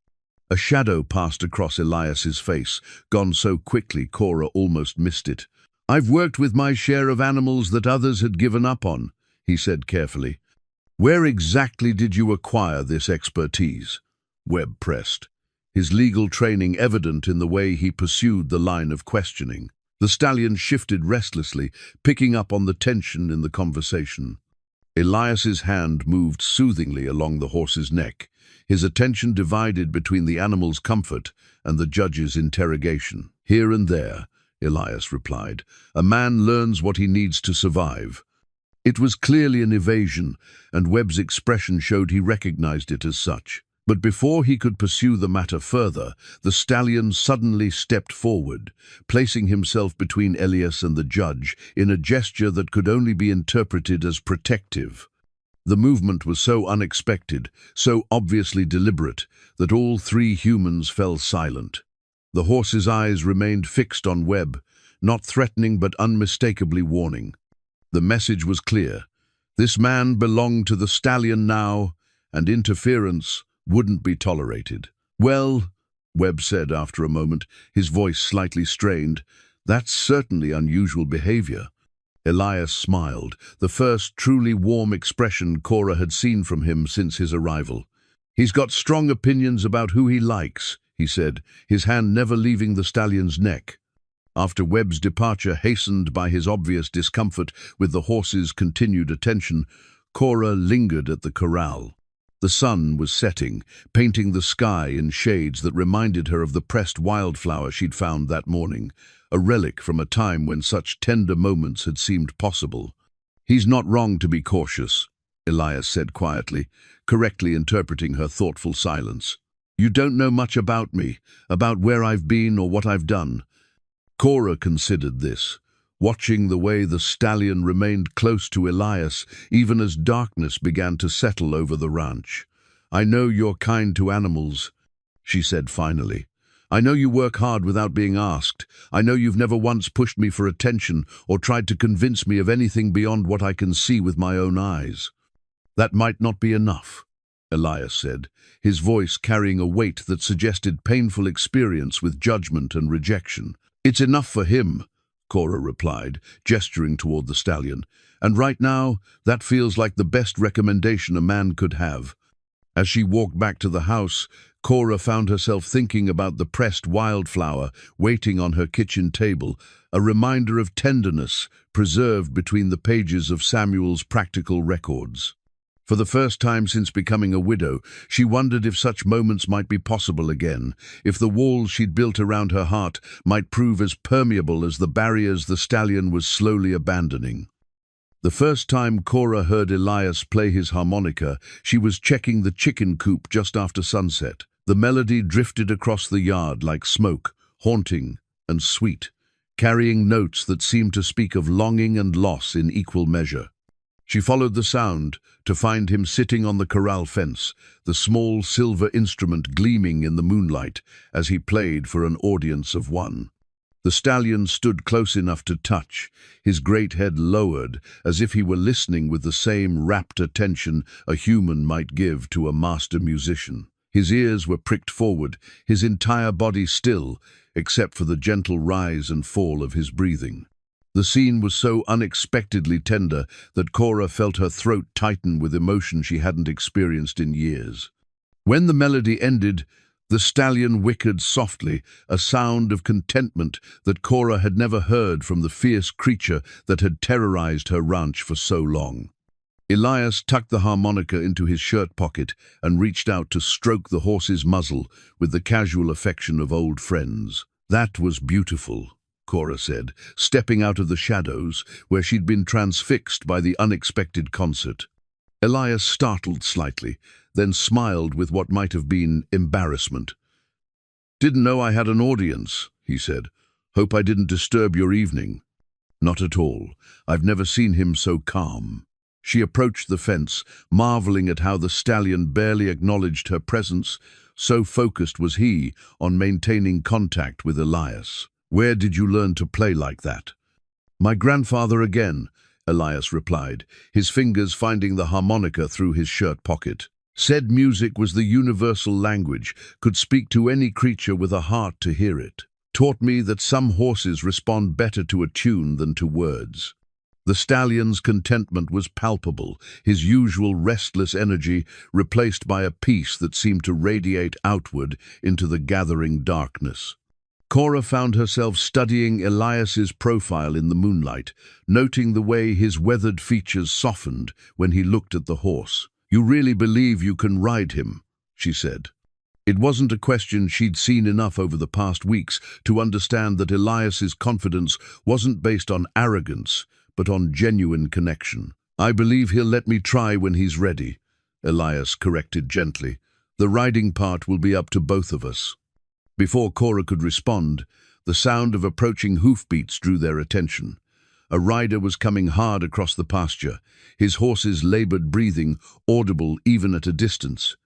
A shadow passed across Elias's face, gone so quickly Cora almost missed it. "I've worked with my share of animals that others had given up on," he said carefully. "Where exactly did you acquire this expertise?" Webb pressed, his legal training evident in the way he pursued the line of questioning. The stallion shifted restlessly, picking up on the tension in the conversation. Elias's hand moved soothingly along the horse's neck, his attention divided between the animal's comfort and the judge's interrogation. "Here and there," Elias replied. "A man learns what he needs to survive." It was clearly an evasion, and Webb's expression showed he recognized it as such. But before he could pursue the matter further, the stallion suddenly stepped forward, placing himself between Elias and the judge in a gesture that could only be interpreted as protective. The movement was so unexpected, so obviously deliberate, that all three humans fell silent. The horse's eyes remained fixed on Webb, not threatening but unmistakably warning. The message was clear. This man belonged to the stallion now, and interference wouldn't be tolerated. "Well," Webb said after a moment, his voice slightly strained, "that's certainly unusual behavior." Elias smiled, the first truly warm expression Cora had seen from him since his arrival. "He's got strong opinions about who he likes," he said, his hand never leaving the stallion's neck. After Webb's departure, hastened by his obvious discomfort with the horse's continued attention, Cora lingered at the corral. The sun was setting, painting the sky in shades that reminded her of the pressed wildflower she'd found that morning, a relic from a time when such tender moments had seemed possible. "He's not wrong to be cautious," Elias said quietly, correctly interpreting her thoughtful silence. "You don't know much about me, about where I've been or what I've done." Cora considered this, watching the way the stallion remained close to Elias even as darkness began to settle over the ranch. "I know you're kind to animals," she said finally, I know you work hard without being asked. I know you've never once pushed me for attention or tried to convince me of anything beyond what I can see with my own eyes. That might not be enough, Elias said, his voice carrying a weight that suggested painful experience with judgment and rejection. It's enough for him, Cora replied, gesturing toward the stallion. And right now, that feels like the best recommendation a man could have. As she walked back to the house, Cora found herself thinking about the pressed wildflower waiting on her kitchen table, a reminder of tenderness preserved between the pages of Samuel's practical records. For the first time since becoming a widow, she wondered if such moments might be possible again, if the walls she'd built around her heart might prove as permeable as the barriers the stallion was slowly abandoning. The first time Cora heard Elias play his harmonica, she was checking the chicken coop just after sunset. The melody drifted across the yard like smoke, haunting and sweet, carrying notes that seemed to speak of longing and loss in equal measure. She followed the sound to find him sitting on the corral fence, the small silver instrument gleaming in the moonlight as he played for an audience of one. The stallion stood close enough to touch, his great head lowered, as if he were listening with the same rapt attention a human might give to a master musician. His ears were pricked forward, his entire body still, except for the gentle rise and fall of his breathing. The scene was so unexpectedly tender that Cora felt her throat tighten with emotion she hadn't experienced in years. When the melody ended, the stallion whickered softly, a sound of contentment that Cora had never heard from the fierce creature that had terrorized her ranch for so long. Elias tucked the harmonica into his shirt pocket and reached out to stroke the horse's muzzle with the casual affection of old friends. "That was beautiful," Cora said, stepping out of the shadows where she'd been transfixed by the unexpected concert. Elias startled slightly, then smiled with what might have been embarrassment. "Didn't know I had an audience," he said. "Hope I didn't disturb your evening." "Not at all. I've never seen him so calm." She approached the fence, marveling at how the stallion barely acknowledged her presence, so focused was he on maintaining contact with Elias. "Where did you learn to play like that?" "My grandfather again," Elias replied, his fingers finding the harmonica through his shirt pocket. "Said music was the universal language, could speak to any creature with a heart to hear it. Taught me that some horses respond better to a tune than to words." The stallion's contentment was palpable, his usual restless energy replaced by a peace that seemed to radiate outward into the gathering darkness. Cora found herself studying Elias's profile in the moonlight, noting the way his weathered features softened when he looked at the horse. "You really believe you can ride him?" she said. It wasn't a question she'd seen enough over the past weeks to understand that Elias's confidence wasn't based on arrogance, but on genuine connection. "I believe he'll let me try when he's ready," Elias corrected gently. "The riding part will be up to both of us." Before Cora could respond, the sound of approaching hoofbeats drew their attention. A rider was coming hard across the pasture, his horse's labored breathing audible even at a distance.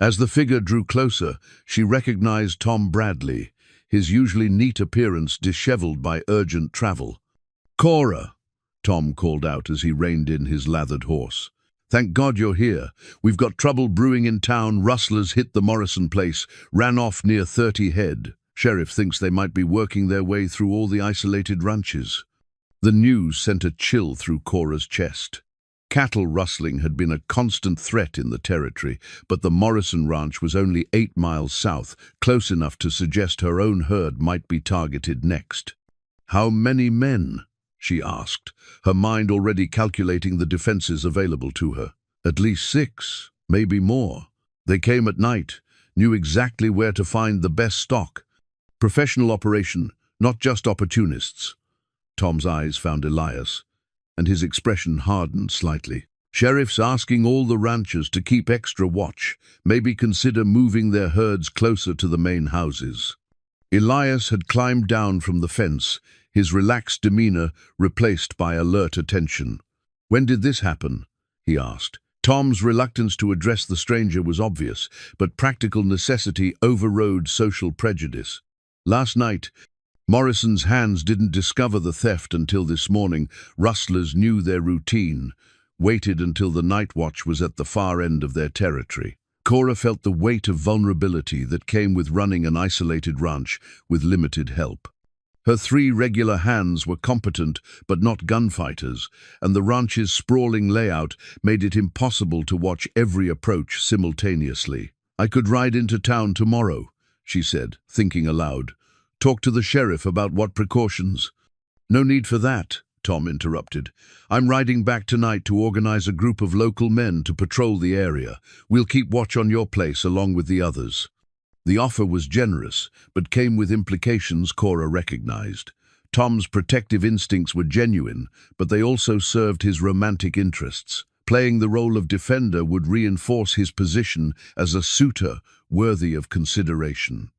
As the figure drew closer, she recognized Tom Bradley, his usually neat appearance disheveled by urgent travel. "Cora!" Tom called out as he reined in his lathered horse. "Thank God you're here. We've got trouble brewing in town. Rustlers hit the Morrison place, ran off near 30 head. Sheriff thinks they might be working their way through all the isolated ranches." The news sent a chill through Cora's chest. Cattle rustling had been a constant threat in the territory, but the Morrison ranch was only 8 miles south, close enough to suggest her own herd might be targeted next. "How many men?" she asked, her mind already calculating the defenses available to her. "At least 6, maybe more. They came at night, knew exactly where to find the best stock. Professional operation, not just opportunists." Tom's eyes found Elias, and his expression hardened slightly. "Sheriff's asking all the ranchers to keep extra watch, maybe consider moving their herds closer to the main houses." Elias had climbed down from the fence, his relaxed demeanor replaced by alert attention. "When did this happen?" he asked, Tom's reluctance to address the stranger was obvious, but practical necessity overrode social prejudice. Last night, Morrison's hands didn't discover the theft until this morning. Rustlers knew their routine, waited until the night watch was at the far end of their territory. Cora felt the weight of vulnerability that came with running an isolated ranch with limited help. Her 3 regular hands were competent but not gunfighters, and the ranch's sprawling layout made it impossible to watch every approach simultaneously. "I could ride into town tomorrow," she said, thinking aloud. "Talk to the sheriff about what precautions." "No need for that," Tom interrupted. "I'm riding back tonight to organize a group of local men to patrol the area. We'll keep watch on your place along with the others." The offer was generous, but came with implications Cora recognized. Tom's protective instincts were genuine, but they also served his romantic interests. Playing the role of defender would reinforce his position as a suitor worthy of consideration.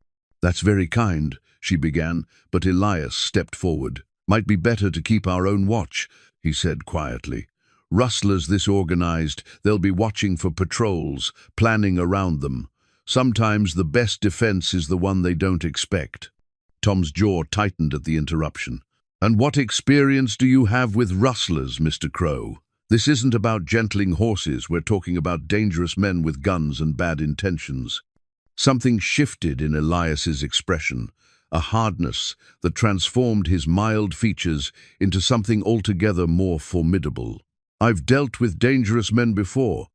"That's very kind," she began, but Elias stepped forward. "Might be better to keep our own watch," he said quietly. "Rustlers this organized, they'll be watching for patrols, planning around them. Sometimes the best defense is the one they don't expect." Tom's jaw tightened at the interruption. "And what experience do you have with rustlers, Mr. Crow? This isn't about gentling horses, we're talking about dangerous men with guns and bad intentions." Something shifted in Elias's expression, a hardness that transformed his mild features into something altogether more formidable. "I've dealt with dangerous men before,"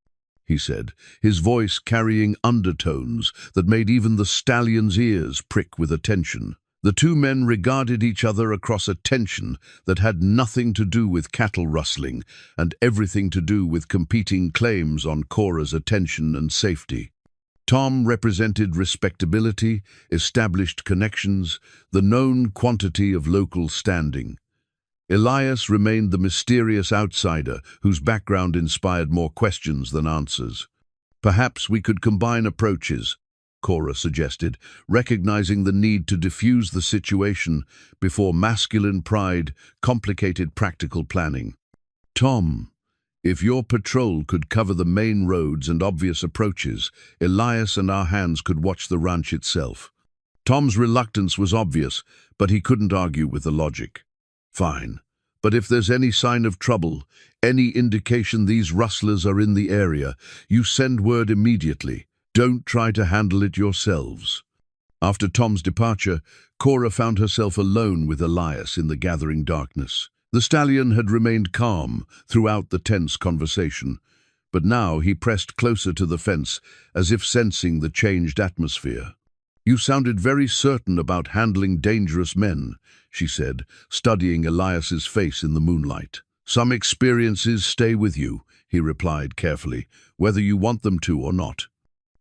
he said, his voice carrying undertones that made even the Stallion's ears prick with attention. The 2 men regarded each other across a tension that had nothing to do with cattle rustling and everything to do with competing claims on Cora's attention and safety. Tom represented respectability, established connections, the known quantity of local standing. Elias remained the mysterious outsider whose background inspired more questions than answers. "Perhaps we could combine approaches," Cora suggested, recognizing the need to diffuse the situation before masculine pride complicated practical planning. "Tom, if your patrol could cover the main roads and obvious approaches, Elias and our hands could watch the ranch itself." Tom's reluctance was obvious, but he couldn't argue with the logic. "Fine. But if there's any sign of trouble, any indication these rustlers are in the area, you send word immediately. Don't try to handle it yourselves." After Tom's departure, Cora found herself alone with Elias in the gathering darkness. The stallion had remained calm throughout the tense conversation, but now he pressed closer to the fence, as if sensing the changed atmosphere. "You sounded very certain about handling dangerous men," she said, studying Elias's face in the moonlight. "Some experiences stay with you," he replied carefully, "whether you want them to or not."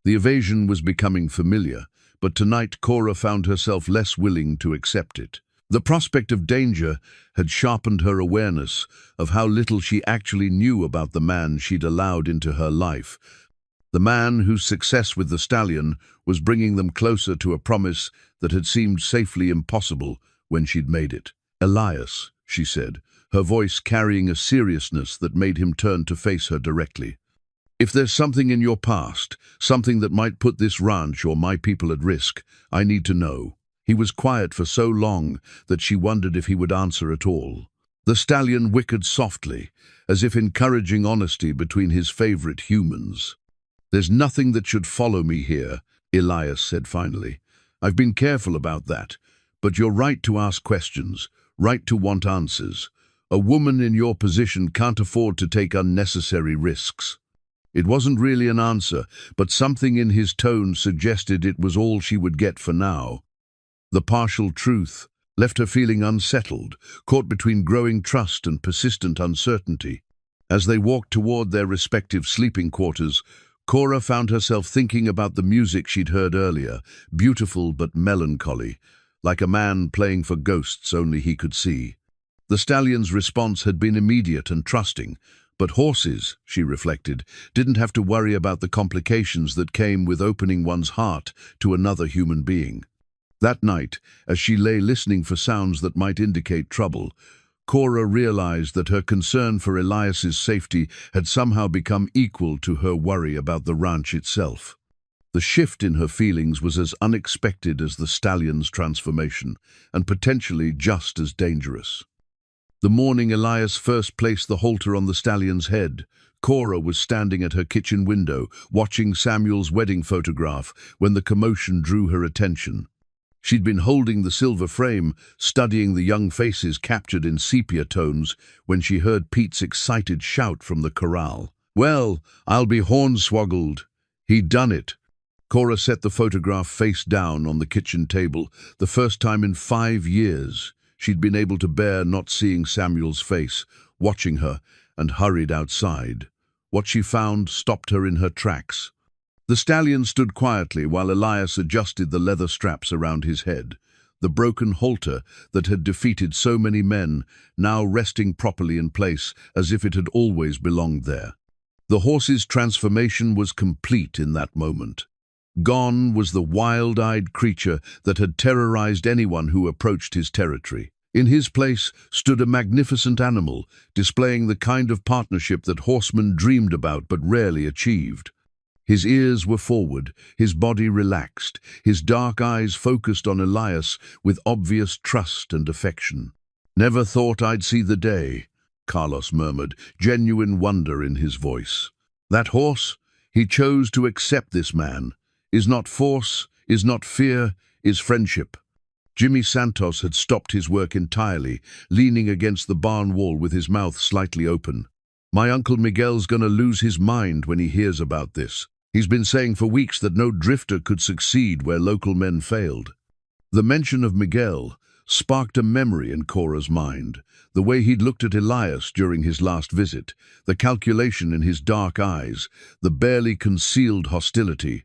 The evasion was becoming familiar, but tonight Cora found herself less willing to accept it. The prospect of danger had sharpened her awareness of how little she actually knew about the man she'd allowed into her life. The man whose success with the stallion was bringing them closer to a promise that had seemed safely impossible when she'd made it. "Elias," she said, her voice carrying a seriousness that made him turn to face her directly. "If there's something in your past, something that might put this ranch or my people at risk, I need to know." He was quiet for so long that she wondered if he would answer at all. The stallion whickered softly, as if encouraging honesty between his favorite humans. "There's nothing that should follow me here," Elias said finally. "I've been careful about that, but you're right to ask questions, right to want answers. A woman in your position can't afford to take unnecessary risks." It wasn't really an answer, but something in his tone suggested it was all she would get for now. The partial truth left her feeling unsettled, caught between growing trust and persistent uncertainty. As they walked toward their respective sleeping quarters, Cora found herself thinking about the music she'd heard earlier, beautiful but melancholy, like a man playing for ghosts only he could see. The stallion's response had been immediate and trusting, but horses, she reflected, didn't have to worry about the complications that came with opening one's heart to another human being. That night, as she lay listening for sounds that might indicate trouble, Cora realized that her concern for Elias's safety had somehow become equal to her worry about the ranch itself. The shift in her feelings was as unexpected as the stallion's transformation, and potentially just as dangerous. The morning Elias first placed the halter on the stallion's head, Cora was standing at her kitchen window, watching Samuel's wedding photograph when the commotion drew her attention. She'd been holding the silver frame, studying the young faces captured in sepia tones, when she heard Pete's excited shout from the corral. "Well, I'll be hornswoggled. He'd done it." Cora set the photograph face down on the kitchen table, the first time in 5 years she'd been able to bear not seeing Samuel's face, watching her, and hurried outside. What she found stopped her in her tracks. The stallion stood quietly while Elias adjusted the leather straps around his head, the broken halter that had defeated so many men now resting properly in place as if it had always belonged there. The horse's transformation was complete in that moment. Gone was the wild-eyed creature that had terrorized anyone who approached his territory. In his place stood a magnificent animal, displaying the kind of partnership that horsemen dreamed about but rarely achieved. His ears were forward, his body relaxed, his dark eyes focused on Elias with obvious trust and affection. "Never thought I'd see the day," Carlos murmured, genuine wonder in his voice. "That horse? He chose to accept this man. Is not force, is not fear, is friendship." Jimmy Santos had stopped his work entirely, leaning against the barn wall with his mouth slightly open. "My Uncle Miguel's gonna lose his mind when he hears about this. He's been saying for weeks that no drifter could succeed where local men failed." The mention of Miguel sparked a memory in Cora's mind. The way he'd looked at Elias during his last visit, the calculation in his dark eyes, the barely concealed hostility.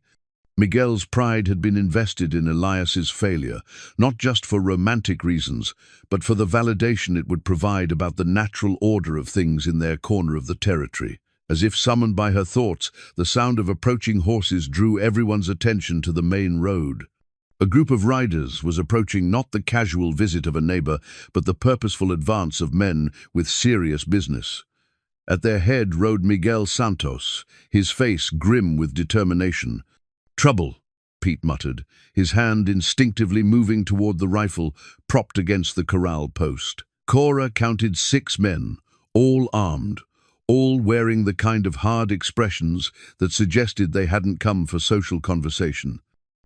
Miguel's pride had been invested in Elias's failure, not just for romantic reasons, but for the validation it would provide about the natural order of things in their corner of the territory. As if summoned by her thoughts, the sound of approaching horses drew everyone's attention to the main road. A group of riders was approaching not the casual visit of a neighbor, but the purposeful advance of men with serious business. At their head rode Miguel Santos, his face grim with determination. "Trouble," Pete muttered, his hand instinctively moving toward the rifle propped against the corral post. Cora counted 6 men, all armed, all wearing the kind of hard expressions that suggested they hadn't come for social conversation.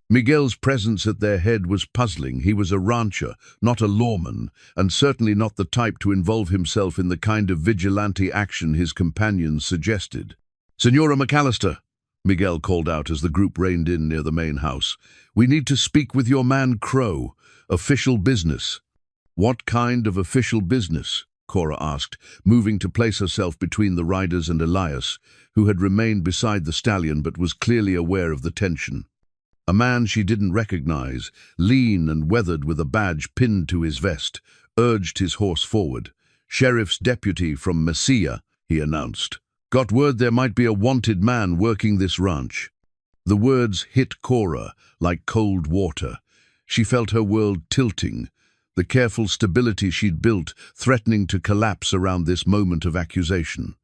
Miguel's presence at their head was puzzling. He was a rancher, not a lawman, and certainly not the type to involve himself in the kind of vigilante action his companions suggested. "Senora McAllister," Miguel called out as the group reined in near the main house, "we need to speak with your man Crow. Official business." "What kind of official business?" Cora asked, moving to place herself between the riders and Elias, who had remained beside the stallion but was clearly aware of the tension. A man she didn't recognize, lean and weathered with a badge pinned to his vest, urged his horse forward. "Sheriff's deputy from Mesilla," he announced. "Got word there might be a wanted man working this ranch." The words hit Cora like cold water. She felt her world tilting, the careful stability she'd built threatening to collapse around this moment of accusation.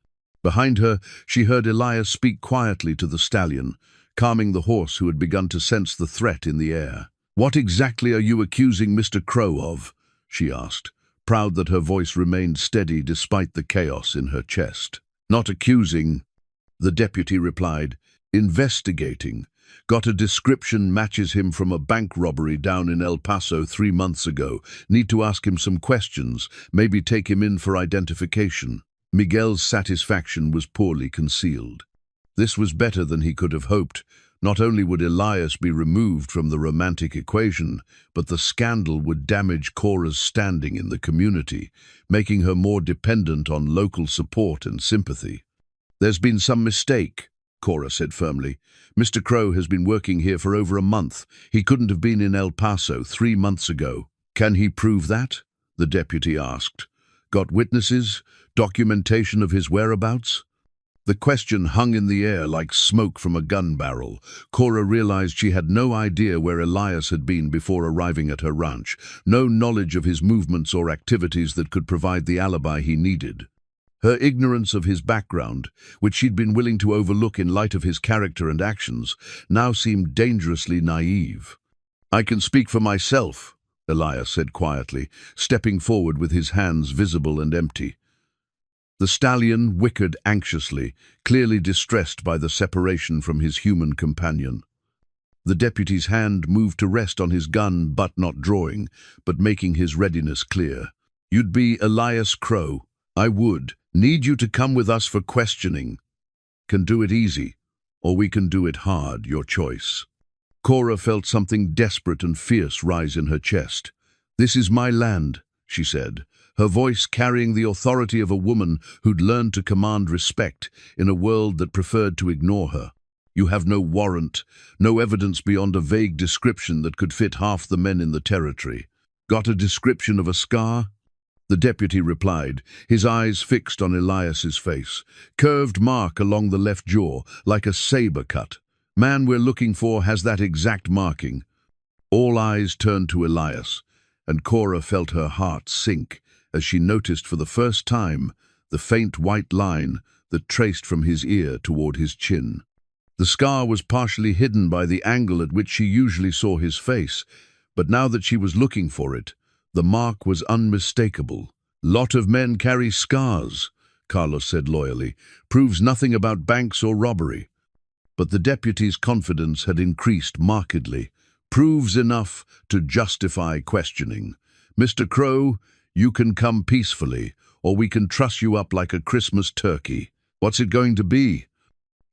Behind her, she heard Elias speak quietly to the stallion, calming the horse who had begun to sense the threat in the air. "What exactly are you accusing Mr. Crow of?" she asked, proud that her voice remained steady despite the chaos in her chest. "Not accusing," the deputy replied. "Investigating. Got a description matches him from a bank robbery down in El Paso 3 months ago. Need to ask him some questions, maybe take him in for identification." Miguel's satisfaction was poorly concealed. This was better than he could have hoped. Not only would Elias be removed from the romantic equation, but the scandal would damage Cora's standing in the community, making her more dependent on local support and sympathy. "There's been some mistake," Cora said firmly. "Mr. Crow has been working here for over a month. He couldn't have been in El Paso 3 months ago." "Can he prove that?" the deputy asked. "Got witnesses? Documentation of his whereabouts?" The question hung in the air like smoke from a gun barrel. Cora realized she had no idea where Elias had been before arriving at her ranch, no knowledge of his movements or activities that could provide the alibi he needed. Her ignorance of his background, which she'd been willing to overlook in light of his character and actions, now seemed dangerously naive. "I can speak for myself," Elias said quietly, stepping forward with his hands visible and empty. The stallion whickered anxiously, clearly distressed by the separation from his human companion. The deputy's hand moved to rest on his gun, butt not drawing, but making his readiness clear. "You'd be Elias Crow. I would. Need you to come with us for questioning. Can do it easy, or we can do it hard, your choice." Cora felt something desperate and fierce rise in her chest. "This is my land," she said, her voice carrying the authority of a woman who'd learned to command respect in a world that preferred to ignore her. "You have no warrant, no evidence beyond a vague description that could fit half the men in the territory. Got a description of a scar?" The deputy replied, his eyes fixed on Elias's face. "Curved mark along the left jaw, like a saber cut. Man we're looking for has that exact marking." All eyes turned to Elias, and Cora felt her heart sink as she noticed for the first time the faint white line that traced from his ear toward his chin. The scar was partially hidden by the angle at which she usually saw his face, but now that she was looking for it, the mark was unmistakable. "Lot of men carry scars," Carlos said loyally. "Proves nothing about banks or robbery." But the deputy's confidence had increased markedly. "Proves enough to justify questioning. Mr. Crow, you can come peacefully, or we can truss you up like a Christmas turkey. What's it going to be?"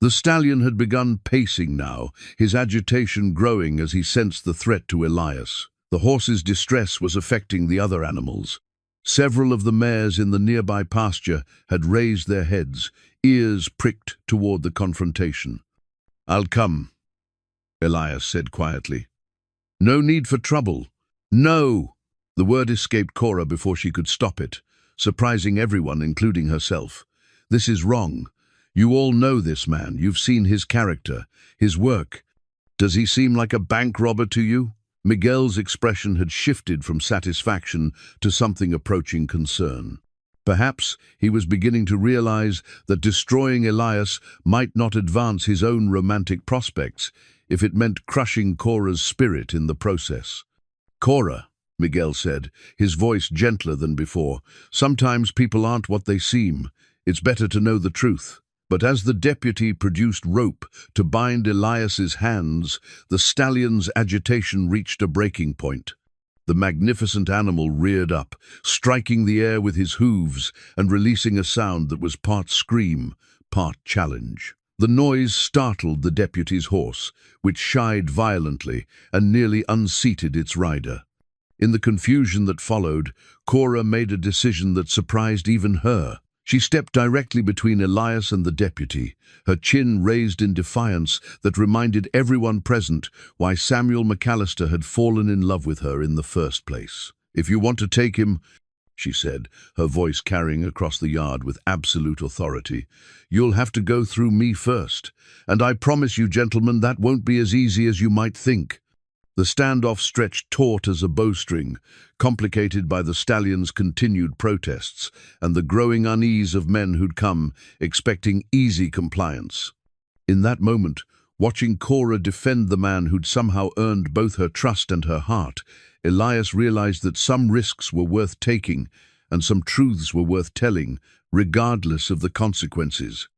The stallion had begun pacing now, his agitation growing as he sensed the threat to Elias. The horse's distress was affecting the other animals. Several of the mares in the nearby pasture had raised their heads, ears pricked toward the confrontation. "I'll come," Elias said quietly. "No need for trouble." "No!" The word escaped Cora before she could stop it, surprising everyone, including herself. "This is wrong. You all know this man. You've seen his character, his work. Does he seem like a bank robber to you?" Miguel's expression had shifted from satisfaction to something approaching concern. Perhaps he was beginning to realize that destroying Elias might not advance his own romantic prospects if it meant crushing Cora's spirit in the process. "Cora," Miguel said, his voice gentler than before, "sometimes people aren't what they seem. It's better to know the truth." But as the deputy produced rope to bind Elias's hands, the stallion's agitation reached a breaking point. The magnificent animal reared up, striking the air with his hooves and releasing a sound that was part scream, part challenge. The noise startled the deputy's horse, which shied violently and nearly unseated its rider. In the confusion that followed, Cora made a decision that surprised even her. She stepped directly between Elias and the deputy, her chin raised in defiance that reminded everyone present why Samuel McAllister had fallen in love with her in the first place. "If you want to take him," she said, her voice carrying across the yard with absolute authority, "you'll have to go through me first. And I promise you, gentlemen, that won't be as easy as you might think." The standoff stretched taut as a bowstring, complicated by the stallion's continued protests and the growing unease of men who'd come, expecting easy compliance. In that moment, watching Cora defend the man who'd somehow earned both her trust and her heart, Elias realized that some risks were worth taking and some truths were worth telling, regardless of the consequences.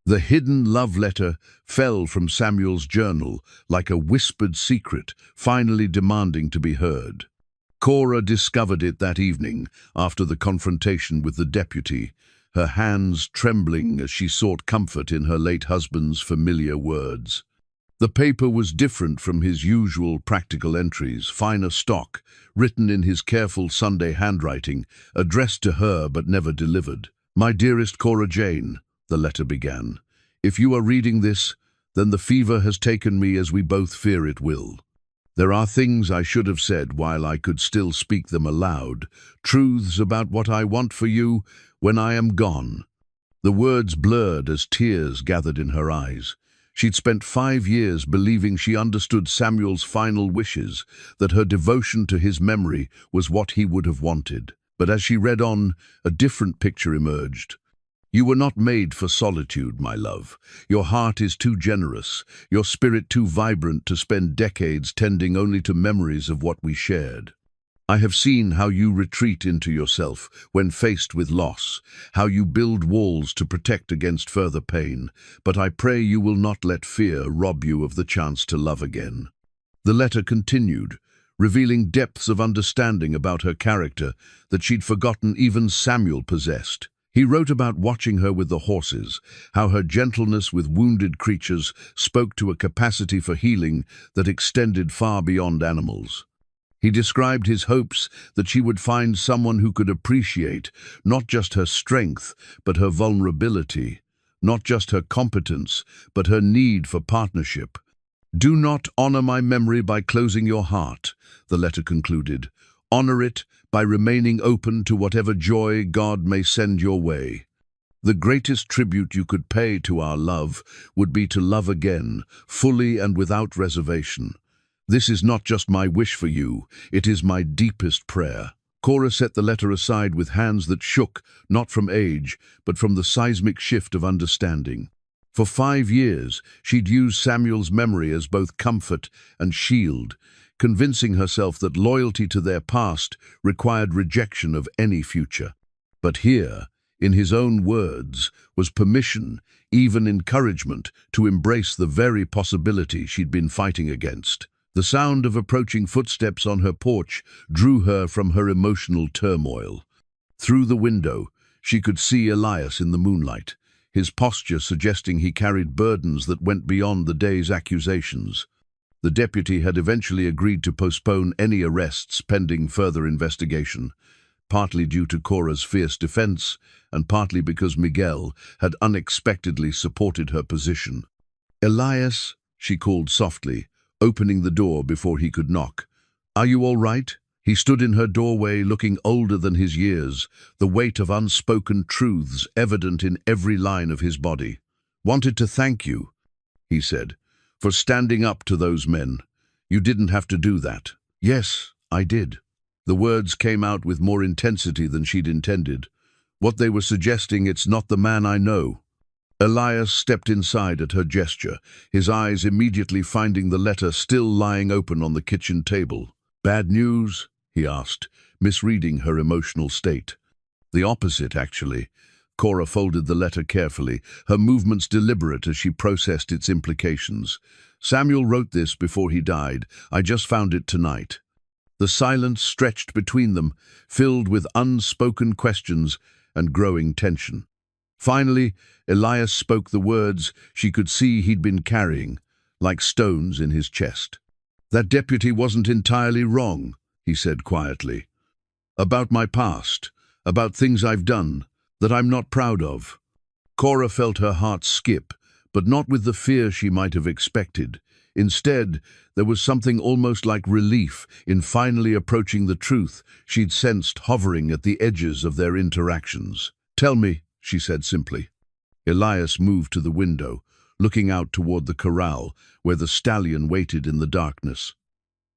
The hidden love letter fell from Samuel's journal like a whispered secret, finally demanding to be heard. Cora discovered it that evening, after the confrontation with the deputy, her hands trembling as she sought comfort in her late husband's familiar words. The paper was different from his usual practical entries, finer stock, written in his careful Sunday handwriting, addressed to her but never delivered. "My dearest Cora Jane," the letter began, "if you are reading this, then the fever has taken me as we both fear it will. There are things I should have said while I could still speak them aloud, truths about what I want for you when I am gone." The words blurred as tears gathered in her eyes. She'd spent 5 years believing she understood Samuel's final wishes, that her devotion to his memory was what he would have wanted. But as she read on, a different picture emerged. You were not made for solitude, my love. Your heart is too generous, your spirit too vibrant to spend decades tending only to memories of what we shared. I have seen how you retreat into yourself when faced with loss, how you build walls to protect against further pain, but I pray you will not let fear rob you of the chance to love again. The letter continued, revealing depths of understanding about her character that she'd forgotten even Samuel possessed. He wrote about watching her with the horses, how her gentleness with wounded creatures spoke to a capacity for healing that extended far beyond animals. He described his hopes that she would find someone who could appreciate not just her strength, but her vulnerability, not just her competence, but her need for partnership. Do not honor my memory by closing your heart, the letter concluded. Honor it by remaining open to whatever joy God may send your way. The greatest tribute you could pay to our love would be to love again, fully and without reservation. This is not just my wish for you, it is my deepest prayer. Cora set the letter aside with hands that shook, not from age, but from the seismic shift of understanding. For 5 years, she'd used Samuel's memory as both comfort and shield, convincing herself that loyalty to their past required rejection of any future. But here, in his own words, was permission, even encouragement, to embrace the very possibility she'd been fighting against. The sound of approaching footsteps on her porch drew her from her emotional turmoil. Through the window, she could see Elias in the moonlight, his posture suggesting he carried burdens that went beyond the day's accusations. The deputy had eventually agreed to postpone any arrests pending further investigation, partly due to Cora's fierce defense and partly because Miguel had unexpectedly supported her position. "Elias," she called softly, opening the door before he could knock. "Are you all right?" He stood in her doorway looking older than his years, the weight of unspoken truths evident in every line of his body. "Wanted to thank you," he said, "for standing up to those men. You didn't have to do that." "Yes, I did." The words came out with more intensity than she'd intended. What they were suggesting, it's not the man I know. Elias stepped inside at her gesture, his eyes immediately finding the letter still lying open on the kitchen table. "Bad news?" he asked, misreading her emotional state. "The opposite, actually." Cora folded the letter carefully, her movements deliberate as she processed its implications. "Samuel wrote this before he died. I just found it tonight." The silence stretched between them, filled with unspoken questions and growing tension. Finally, Elias spoke the words she could see he'd been carrying, like stones in his chest. "That deputy wasn't entirely wrong," he said quietly. "About my past, about things I've done, that I'm not proud of." Cora felt her heart skip, but not with the fear she might have expected. Instead, there was something almost like relief in finally approaching the truth she'd sensed hovering at the edges of their interactions. "Tell me," she said simply. Elias moved to the window, looking out toward the corral, where the stallion waited in the darkness.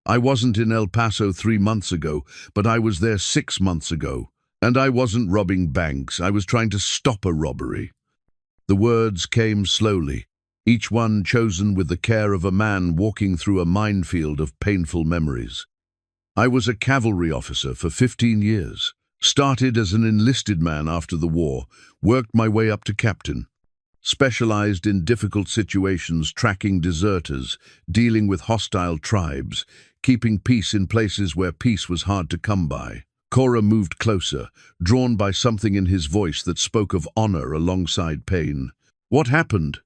"I wasn't in El Paso 3 months ago, but I was there 6 months ago. And I wasn't robbing banks, I was trying to stop a robbery." The words came slowly, each one chosen with the care of a man walking through a minefield of painful memories. "I was a cavalry officer for 15 years. Started as an enlisted man after the war, worked my way up to captain. Specialized in difficult situations, tracking deserters, dealing with hostile tribes, keeping peace in places where peace was hard to come by." Cora moved closer, drawn by something in his voice that spoke of honor alongside pain. "What happened?"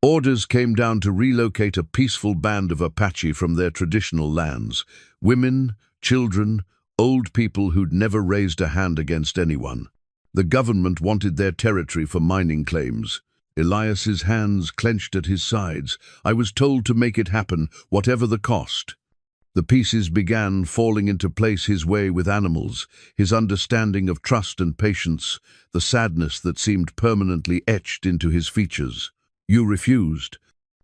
"Orders came down to relocate a peaceful band of Apache from their traditional lands. Women, children, old people who'd never raised a hand against anyone. The government wanted their territory for mining claims." Elias's hands clenched at his sides. "I was told to make it happen, whatever the cost." The pieces began falling into place his way with animals, his understanding of trust and patience, the sadness that seemed permanently etched into his features. You refused.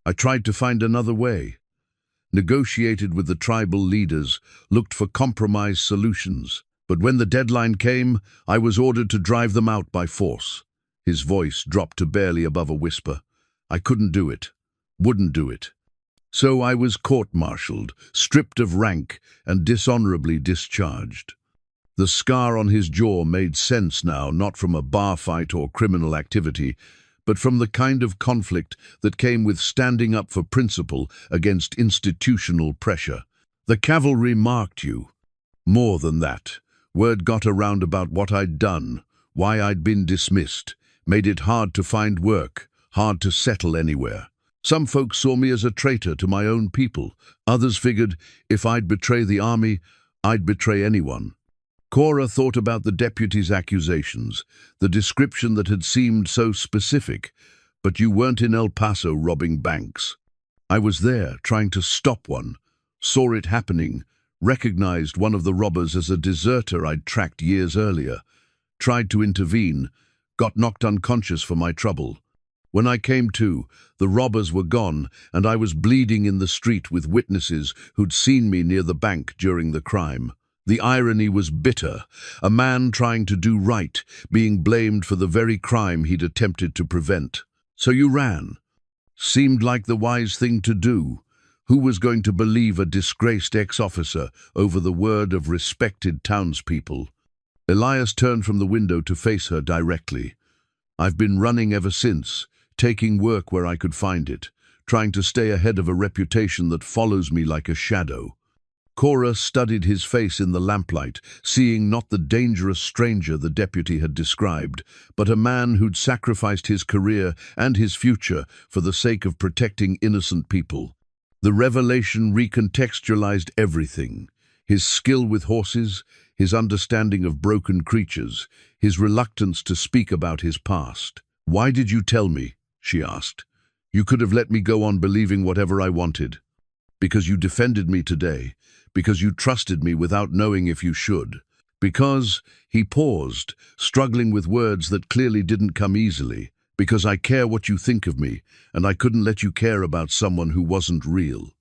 I tried to find another way. Negotiated with the tribal leaders, looked for compromise solutions. But when the deadline came, I was ordered to drive them out by force. His voice dropped to barely above a whisper. I couldn't do it. Wouldn't do it. So I was court-martialed, stripped of rank, and dishonorably discharged. The scar on his jaw made sense now, not from a bar fight or criminal activity, but from the kind of conflict that came with standing up for principle against institutional pressure. The cavalry marked you. More than that, word got around about what I'd done, why I'd been dismissed, made it hard to find work, hard to settle anywhere. Some folks saw me as a traitor to my own people. Others figured if I'd betray the army, I'd betray anyone. Cora thought about the deputy's accusations, the description that had seemed so specific. But you weren't in El Paso robbing banks. I was there, trying to stop one, saw it happening, recognized one of the robbers as a deserter I'd tracked years earlier, tried to intervene, got knocked unconscious for my trouble. When I came to, the robbers were gone, and I was bleeding in the street with witnesses who'd seen me near the bank during the crime. The irony was bitter. A man trying to do right, being blamed for the very crime he'd attempted to prevent. So you ran. Seemed like the wise thing to do. Who was going to believe a disgraced ex-officer over the word of respected townspeople? Elias turned from the window to face her directly. I've been running ever since, taking work where I could find it, trying to stay ahead of a reputation that follows me like a shadow. Cora studied his face in the lamplight, seeing not the dangerous stranger the deputy had described, but a man who'd sacrificed his career and his future for the sake of protecting innocent people. The revelation recontextualized everything. His skill with horses, his understanding of broken creatures, his reluctance to speak about his past. "Why did you tell me?" she asked. "You could have let me go on believing whatever I wanted. Because you defended me today. Because you trusted me without knowing if you should. Because," he paused, struggling with words that clearly didn't come easily. "Because I care what you think of me, and I couldn't let you care about someone who wasn't real."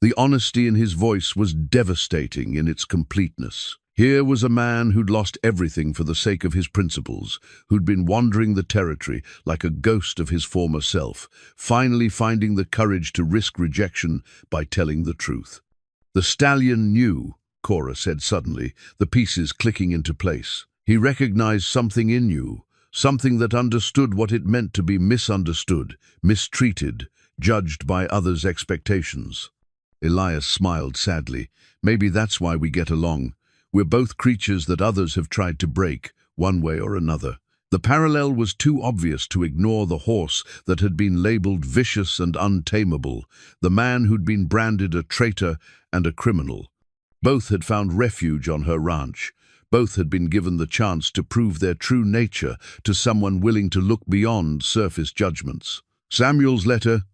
The honesty in his voice was devastating in its completeness. Here was a man who'd lost everything for the sake of his principles, who'd been wandering the territory like a ghost of his former self, finally finding the courage to risk rejection by telling the truth. "The Stallion knew," Cora said suddenly, the pieces clicking into place. "He recognized something in you, something that understood what it meant to be misunderstood, mistreated, judged by others' expectations." Elias smiled sadly. "Maybe that's why we get along. We're both creatures that others have tried to break, one way or another." The parallel was too obvious to ignore the horse that had been labeled vicious and untamable, the man who'd been branded a traitor and a criminal. Both had found refuge on her ranch. Both had been given the chance to prove their true nature to someone willing to look beyond surface judgments. "Samuel's letter,"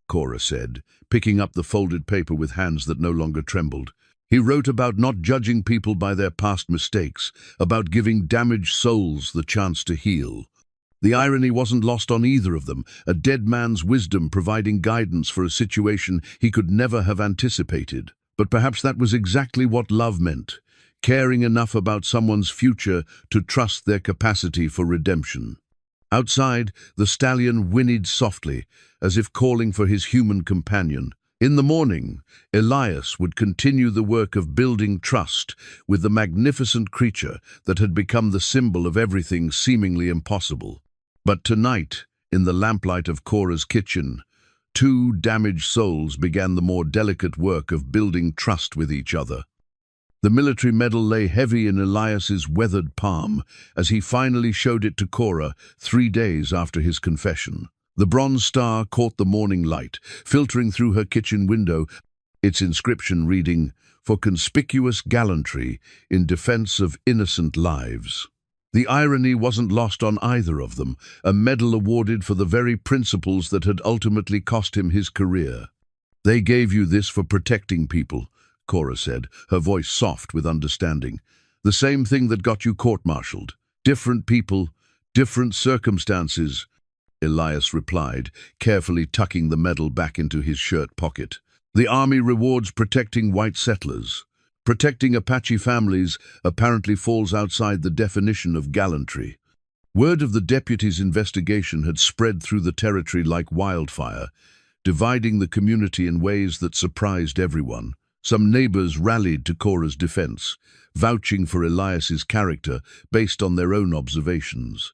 Cora said, picking up the folded paper with hands that no longer trembled. "He wrote about not judging people by their past mistakes, about giving damaged souls the chance to heal. The irony wasn't lost on either of them, a dead man's wisdom providing guidance for a situation he could never have anticipated. But perhaps that was exactly what love meant, caring enough about someone's future to trust their capacity for redemption. Outside, the Stallion whinnied softly, as if calling for his human companion. In the morning, Elias would continue the work of building trust with the magnificent creature that had become the symbol of everything seemingly impossible. But tonight, in the lamplight of Cora's kitchen, two damaged souls began the more delicate work of building trust with each other. The military medal lay heavy in Elias's weathered palm as he finally showed it to Cora 3 days after his confession. The bronze star caught the morning light, filtering through her kitchen window, its inscription reading, "For conspicuous gallantry in defense of innocent lives." The irony wasn't lost on either of them, a medal awarded for the very principles that had ultimately cost him his career. "They gave you this for protecting people," Cora said, her voice soft with understanding. "The same thing that got you court-martialed. Different people, different circumstances," Elias replied, carefully tucking the medal back into his shirt pocket. "The army rewards protecting white settlers. Protecting Apache families apparently falls outside the definition of gallantry." Word of the deputy's investigation had spread through the territory like wildfire, dividing the community in ways that surprised everyone. Some neighbors rallied to Cora's defense, vouching for Elias's character based on their own observations.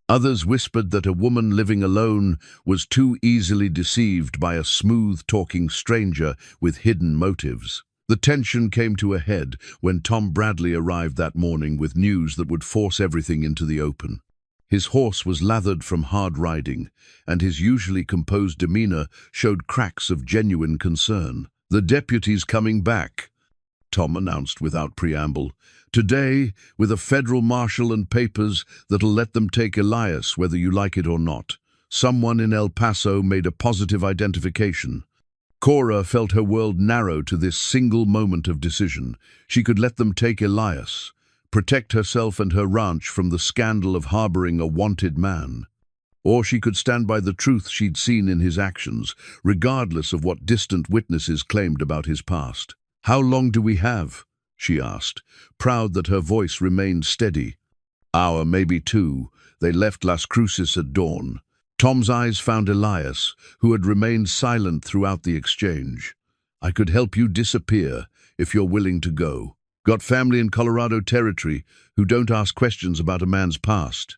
Others whispered that a woman living alone was too easily deceived by a smooth-talking stranger with hidden motives. The tension came to a head when Tom Bradley arrived that morning with news that would force everything into the open. His horse was lathered from hard riding, and his usually composed demeanor showed cracks of genuine concern. "The deputy's coming back," Tom announced without preamble. "Today, with a federal marshal and papers that'll let them take Elias, whether you like it or not. Someone in El Paso made a positive identification." Cora felt her world narrow to this single moment of decision. She could let them take Elias, protect herself and her ranch from the scandal of harboring a wanted man. Or she could stand by the truth she'd seen in his actions, regardless of what distant witnesses claimed about his past. "How long do we have?" she asked, proud that her voice remained steady. "Hour, maybe two. They left Las Cruces at dawn." Tom's eyes found Elias, who had remained silent throughout the exchange. "I could help you disappear if you're willing to go. Got family in Colorado Territory who don't ask questions about a man's past."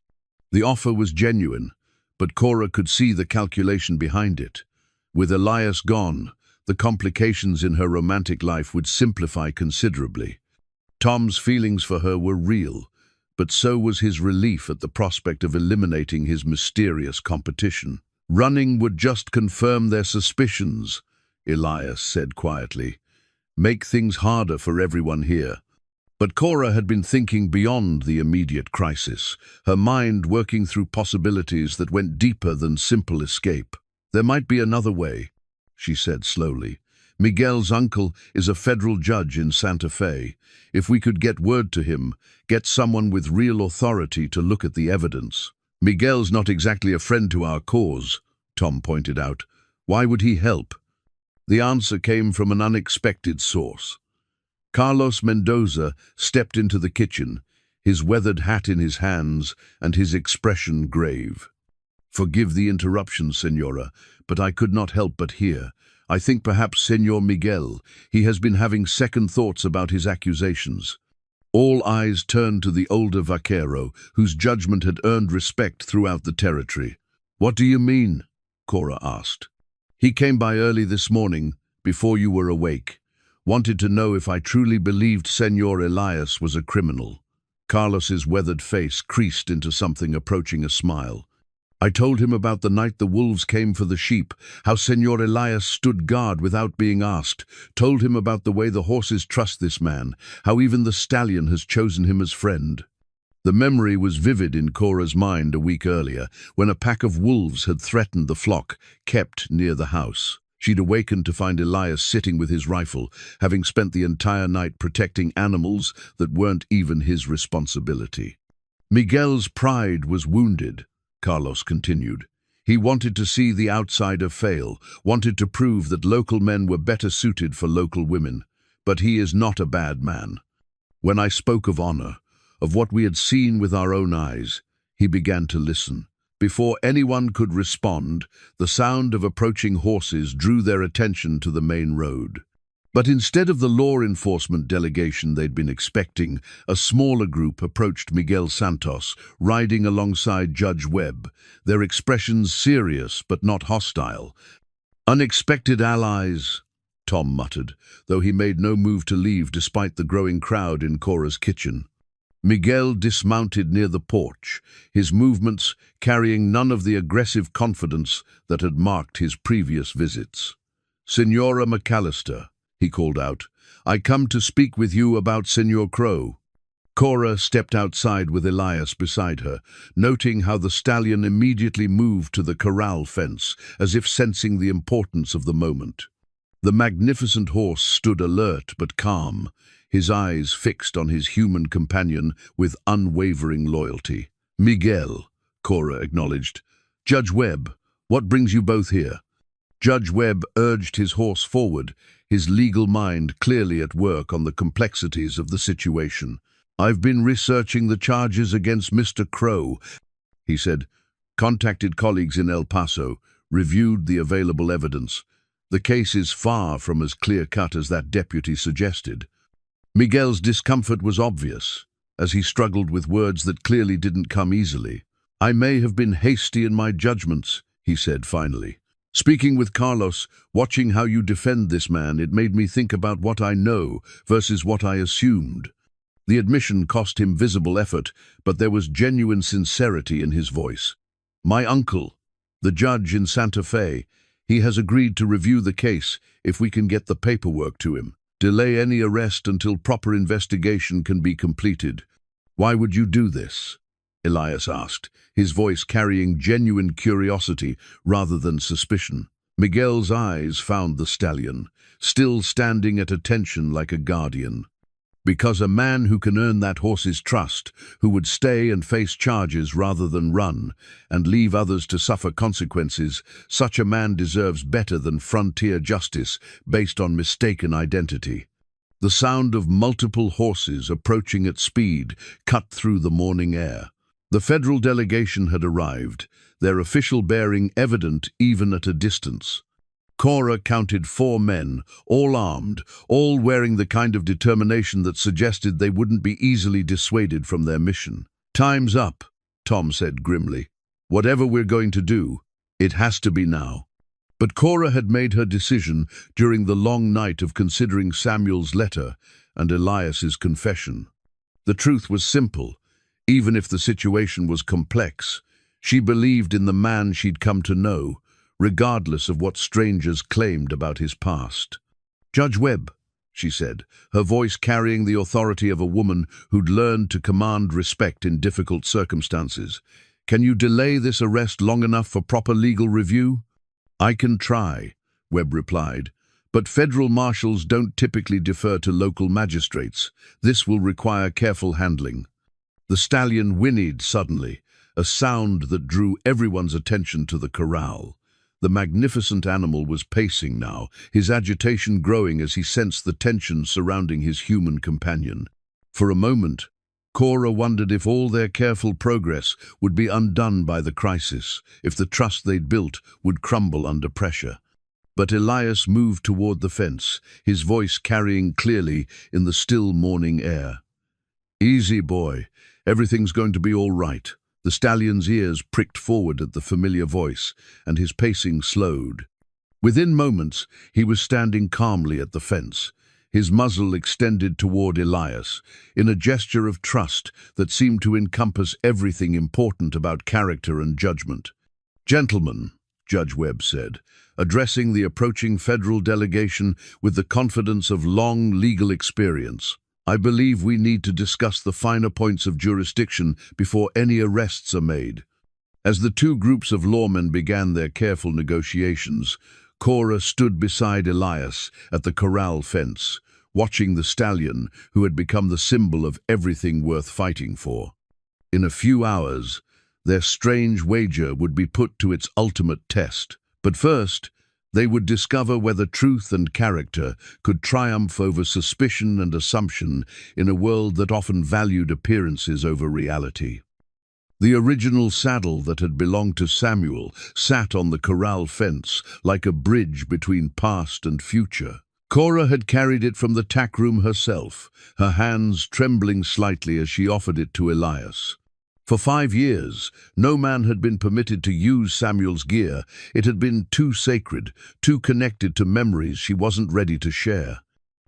The offer was genuine, but Cora could see the calculation behind it. With Elias gone, the complications in her romantic life would simplify considerably. Tom's feelings for her were real, but so was his relief at the prospect of eliminating his mysterious competition. "Running would just confirm their suspicions," Elias said quietly. "Make things harder for everyone here." But Cora had been thinking beyond the immediate crisis, her mind working through possibilities that went deeper than simple escape. "There might be another way," she said slowly. "Miguel's uncle is a federal judge in Santa Fe. If we could get word to him, get someone with real authority to look at the evidence." "Miguel's not exactly a friend to our cause," Tom pointed out. "Why would he help?" The answer came from an unexpected source. Carlos Mendoza stepped into the kitchen, his weathered hat in his hands and his expression grave. "Forgive the interruption, Senora, but I could not help but hear. I think perhaps Senor Miguel, he has been having second thoughts about his accusations." All eyes turned to the older vaquero, whose judgment had earned respect throughout the territory. "What do you mean?" Cora asked. "He came by early this morning, before you were awake. Wanted to know if I truly believed Senor Elias was a criminal." Carlos's weathered face creased into something approaching a smile. "I told him about the night the wolves came for the sheep, how Senor Elias stood guard without being asked, told him about the way the horses trust this man, how even the Stallion has chosen him as friend." The memory was vivid in Cora's mind a week earlier, when a pack of wolves had threatened the flock kept near the house. She'd awakened to find Elias sitting with his rifle, having spent the entire night protecting animals that weren't even his responsibility. "Miguel's pride was wounded," Carlos continued. "He wanted to see the outsider fail, wanted to prove that local men were better suited for local women. But he is not a bad man. When I spoke of honor, of what we had seen with our own eyes, he began to listen. Before anyone could respond, the sound of approaching horses drew their attention to the main road. But instead of the law enforcement delegation they'd been expecting, a smaller group approached Miguel Santos, riding alongside Judge Webb, their expressions serious but not hostile. "Unexpected allies," Tom muttered, though he made no move to leave despite the growing crowd in Cora's kitchen. Miguel dismounted near the porch, his movements carrying none of the aggressive confidence that had marked his previous visits. "Senora McAllister," he called out, "I come to speak with you about Senor Crow." Cora stepped outside with Elias beside her, noting how the stallion immediately moved to the corral fence, as if sensing the importance of the moment. The magnificent horse stood alert but calm, his eyes fixed on his human companion with unwavering loyalty. "Miguel," Cora acknowledged. "Judge Webb, what brings you both here?" Judge Webb urged his horse forward, his legal mind clearly at work on the complexities of the situation. "I've been researching the charges against Mr. Crow," he said. "Contacted colleagues in El Paso, reviewed the available evidence. The case is far from as clear-cut as that deputy suggested." Miguel's discomfort was obvious, as he struggled with words that clearly didn't come easily. "I may have been hasty in my judgments," he said finally. "Speaking with Carlos, watching how you defend this man, it made me think about what I know versus what I assumed." The admission cost him visible effort, but there was genuine sincerity in his voice. "My uncle, the judge in Santa Fe, he has agreed to review the case if we can get the paperwork to him. Delay any arrest until proper investigation can be completed." "Why would you do this?" Elias asked, his voice carrying genuine curiosity rather than suspicion. Miguel's eyes found the stallion, still standing at attention like a guardian. "Because a man who can earn that horse's trust, who would stay and face charges rather than run, and leave others to suffer consequences, such a man deserves better than frontier justice based on mistaken identity." The sound of multiple horses approaching at speed cut through the morning air. The federal delegation had arrived, their official bearing evident even at a distance. Cora counted 4 men, all armed, all wearing the kind of determination that suggested they wouldn't be easily dissuaded from their mission. "Time's up," Tom said grimly. "Whatever we're going to do, it has to be now." But Cora had made her decision during the long night of considering Samuel's letter and Elias's confession. The truth was simple. Even if the situation was complex, she believed in the man she'd come to know, regardless of what strangers claimed about his past. "Judge Webb," she said, her voice carrying the authority of a woman who'd learned to command respect in difficult circumstances, "can you delay this arrest long enough for proper legal review?" "I can try," Webb replied, "but federal marshals don't typically defer to local magistrates. This will require careful handling." The stallion whinnied suddenly, a sound that drew everyone's attention to the corral. The magnificent animal was pacing now, his agitation growing as he sensed the tension surrounding his human companion. For a moment, Cora wondered if all their careful progress would be undone by the crisis, if the trust they'd built would crumble under pressure. But Elias moved toward the fence, his voice carrying clearly in the still morning air. "Easy, boy. Everything's going to be all right." The stallion's ears pricked forward at the familiar voice, and his pacing slowed. Within moments, he was standing calmly at the fence, his muzzle extended toward Elias, in a gesture of trust that seemed to encompass everything important about character and judgment. "Gentlemen," Judge Webb said, addressing the approaching federal delegation with the confidence of long legal experience, "I believe we need to discuss the finer points of jurisdiction before any arrests are made." As the two groups of lawmen began their careful negotiations, Cora stood beside Elias at the corral fence, watching the stallion who had become the symbol of everything worth fighting for. In a few hours, their strange wager would be put to its ultimate test. But first, they would discover whether truth and character could triumph over suspicion and assumption in a world that often valued appearances over reality. The original saddle that had belonged to Samuel sat on the corral fence like a bridge between past and future. Cora had carried it from the tack room herself, her hands trembling slightly as she offered it to Elias. For 5 years, no man had been permitted to use Samuel's gear. It had been too sacred, too connected to memories she wasn't ready to share.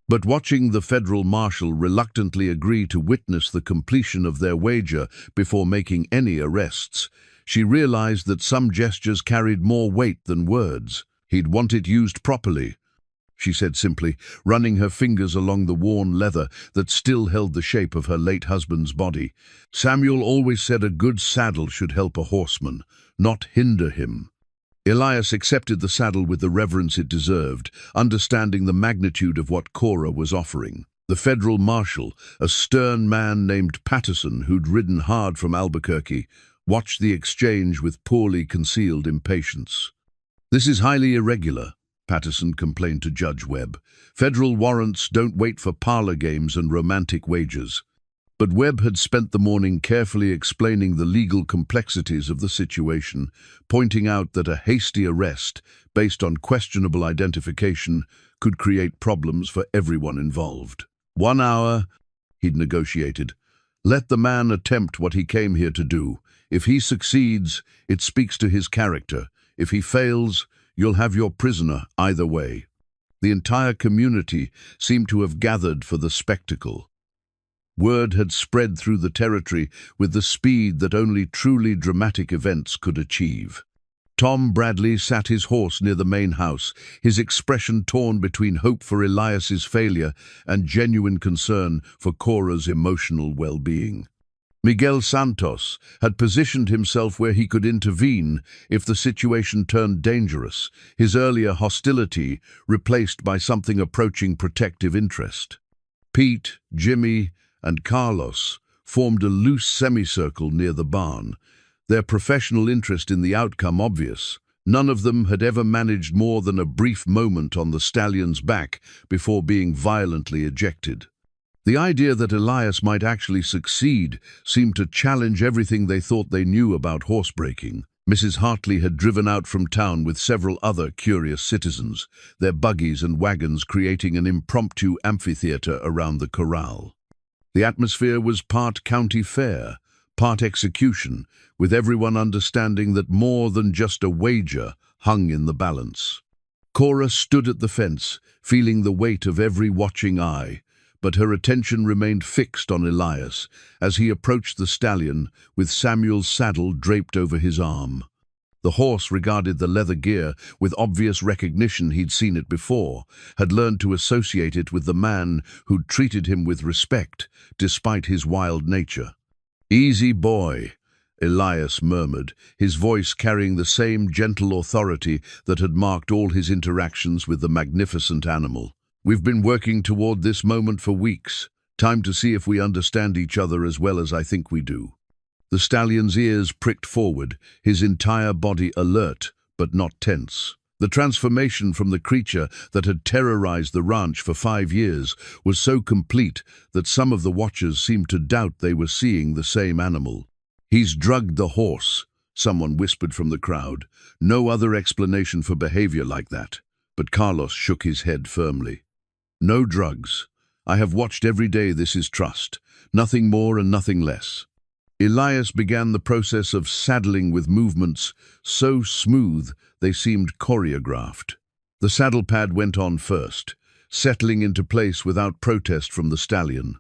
But watching the federal marshal reluctantly agree to witness the completion of their wager before making any arrests, she realized that some gestures carried more weight than words. "He'd want it used properly," she said simply, running her fingers along the worn leather that still held the shape of her late husband's body. "Samuel always said a good saddle should help a horseman, not hinder him." Elias accepted the saddle with the reverence it deserved, understanding the magnitude of what Cora was offering. The federal marshal, a stern man named Patterson who'd ridden hard from Albuquerque, watched the exchange with poorly concealed impatience. "This is highly irregular," Patterson complained to Judge Webb. "Federal warrants don't wait for parlor games and romantic wagers." But Webb had spent the morning carefully explaining the legal complexities of the situation, pointing out that a hasty arrest, based on questionable identification, could create problems for everyone involved. 1 hour, he'd negotiated. Let the man attempt what he came here to do. If he succeeds, it speaks to his character. If he fails, you'll have your prisoner either way. The entire community seemed to have gathered for the spectacle. Word had spread through the territory with the speed that only truly dramatic events could achieve. Tom Bradley sat his horse near the main house, his expression torn between hope for Elias's failure and genuine concern for Cora's emotional well-being. Miguel Santos had positioned himself where he could intervene if the situation turned dangerous, his earlier hostility replaced by something approaching protective interest. Pete, Jimmy, and Carlos formed a loose semicircle near the barn, their professional interest in the outcome obvious. None of them had ever managed more than a brief moment on the stallion's back before being violently ejected. The idea that Elias might actually succeed seemed to challenge everything they thought they knew about horsebreaking. Mrs. Hartley had driven out from town with several other curious citizens, their buggies and wagons creating an impromptu amphitheater around the corral. The atmosphere was part county fair, part execution, with everyone understanding that more than just a wager hung in the balance. Cora stood at the fence, feeling the weight of every watching eye, but her attention remained fixed on Elias as he approached the stallion with Samuel's saddle draped over his arm. The horse regarded the leather gear with obvious recognition. He'd seen it before, had learned to associate it with the man who'd treated him with respect, despite his wild nature. "Easy, boy," Elias murmured, his voice carrying the same gentle authority that had marked all his interactions with the magnificent animal. "We've been working toward this moment for weeks. Time to see if we understand each other as well as I think we do." The stallion's ears pricked forward, his entire body alert, but not tense. The transformation from the creature that had terrorized the ranch for 5 years was so complete that some of the watchers seemed to doubt they were seeing the same animal. "He's drugged the horse," someone whispered from the crowd. No other explanation for behavior like that. But Carlos shook his head firmly. "No drugs. I have watched every day. This is trust. Nothing more and nothing less." Elias began the process of saddling with movements so smooth they seemed choreographed. The saddle pad went on first, settling into place without protest from the stallion.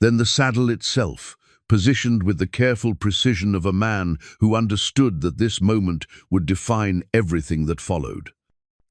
Then the saddle itself, positioned with the careful precision of a man who understood that this moment would define everything that followed.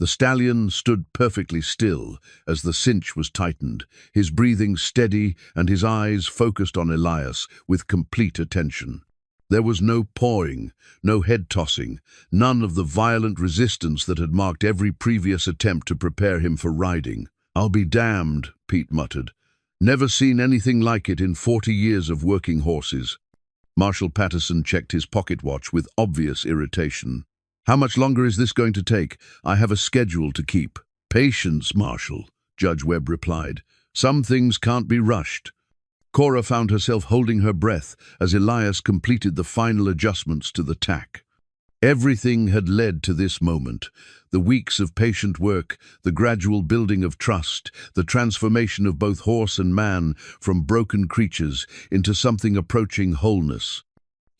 The stallion stood perfectly still as the cinch was tightened, his breathing steady and his eyes focused on Elias with complete attention. There was no pawing, no head-tossing, none of the violent resistance that had marked every previous attempt to prepare him for riding. "I'll be damned," Pete muttered. "Never seen anything like it in 40 years of working horses." Marshal Patterson checked his pocket watch with obvious irritation. "How much longer is this going to take? I have a schedule to keep." "Patience, Marshal," Judge Webb replied. "Some things can't be rushed." Cora found herself holding her breath as Elias completed the final adjustments to the tack. Everything had led to this moment. The weeks of patient work, the gradual building of trust, the transformation of both horse and man from broken creatures into something approaching wholeness.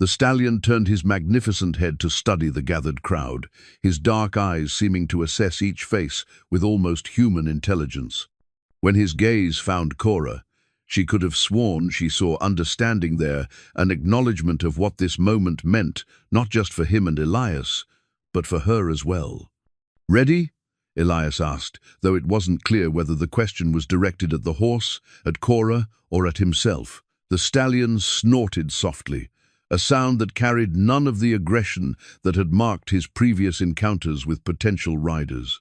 The stallion turned his magnificent head to study the gathered crowd, his dark eyes seeming to assess each face with almost human intelligence. When his gaze found Cora, she could have sworn she saw understanding there, an acknowledgement of what this moment meant, not just for him and Elias, but for her as well. "Ready?" Elias asked, though it wasn't clear whether the question was directed at the horse, at Cora, or at himself. The stallion snorted softly, a sound that carried none of the aggression that had marked his previous encounters with potential riders.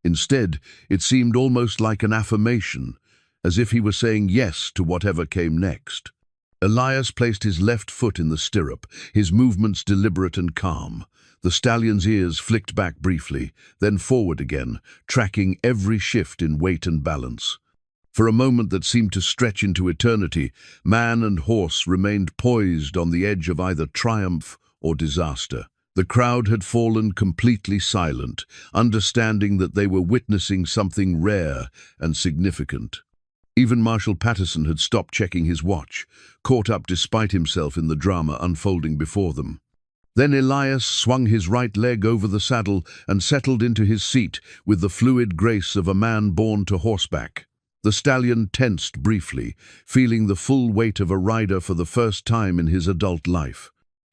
Instead, it seemed almost like an affirmation, as if he were saying yes to whatever came next. Elias placed his left foot in the stirrup, his movements deliberate and calm. The stallion's ears flicked back briefly, then forward again, tracking every shift in weight and balance. For a moment that seemed to stretch into eternity, man and horse remained poised on the edge of either triumph or disaster. The crowd had fallen completely silent, understanding that they were witnessing something rare and significant. Even Marshal Patterson had stopped checking his watch, caught up despite himself in the drama unfolding before them. Then Elias swung his right leg over the saddle and settled into his seat with the fluid grace of a man born to horseback. The stallion tensed briefly, feeling the full weight of a rider for the first time in his adult life.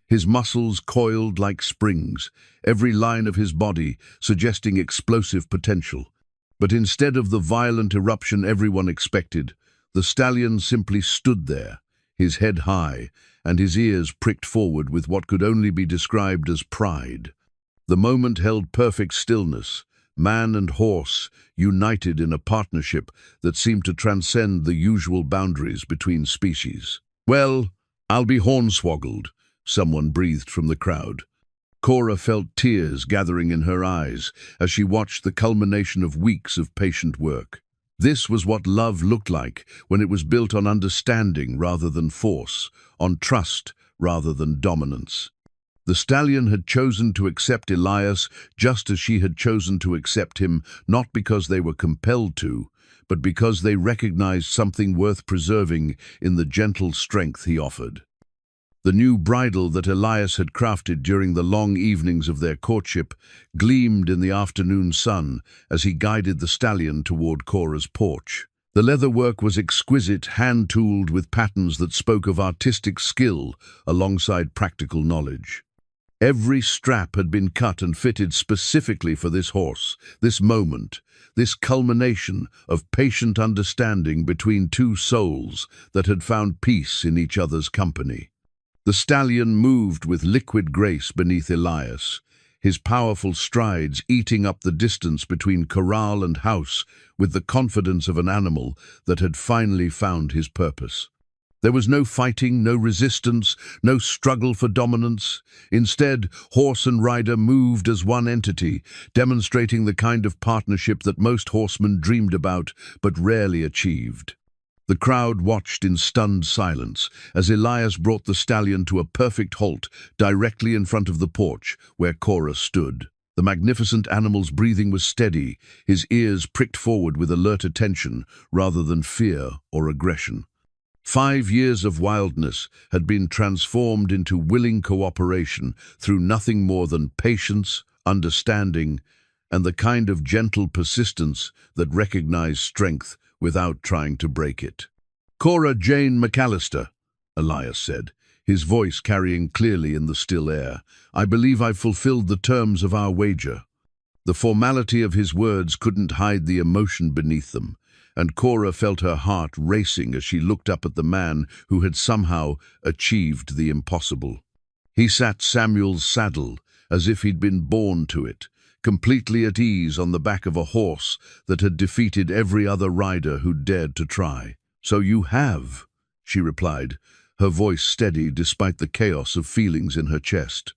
His muscles coiled like springs, every line of his body suggesting explosive potential. But instead of the violent eruption everyone expected, the stallion simply stood there, his head high, and his ears pricked forward with what could only be described as pride. The moment held perfect stillness, man and horse united in a partnership that seemed to transcend the usual boundaries between species. "Well, I'll be hornswoggled," someone breathed from the crowd. Cora felt tears gathering in her eyes as she watched the culmination of weeks of patient work. This was what love looked like when it was built on understanding rather than force, on trust rather than dominance. The stallion had chosen to accept Elias just as she had chosen to accept him, not because they were compelled to, but because they recognized something worth preserving in the gentle strength he offered. The new bridle that Elias had crafted during the long evenings of their courtship gleamed in the afternoon sun as he guided the stallion toward Cora's porch. The leather work was exquisite, hand-tooled with patterns that spoke of artistic skill alongside practical knowledge. Every strap had been cut and fitted specifically for this horse, this moment, this culmination of patient understanding between two souls that had found peace in each other's company. The stallion moved with liquid grace beneath Elias, his powerful strides eating up the distance between corral and house with the confidence of an animal that had finally found his purpose. There was no fighting, no resistance, no struggle for dominance. Instead, horse and rider moved as one entity, demonstrating the kind of partnership that most horsemen dreamed about but rarely achieved. The crowd watched in stunned silence as Elias brought the stallion to a perfect halt directly in front of the porch where Cora stood. The magnificent animal's breathing was steady, his ears pricked forward with alert attention rather than fear or aggression. 5 years of wildness had been transformed into willing cooperation through nothing more than patience, understanding, and the kind of gentle persistence that recognized strength without trying to break it. "Cora Jane McAllister," Elias said, his voice carrying clearly in the still air, "I believe I've fulfilled the terms of our wager." The formality of his words couldn't hide the emotion beneath them, and Cora felt her heart racing as she looked up at the man who had somehow achieved the impossible. He sat Samuel's saddle as if he'd been born to it, completely at ease on the back of a horse that had defeated every other rider who dared to try. "So you have," she replied, her voice steady despite the chaos of feelings in her chest.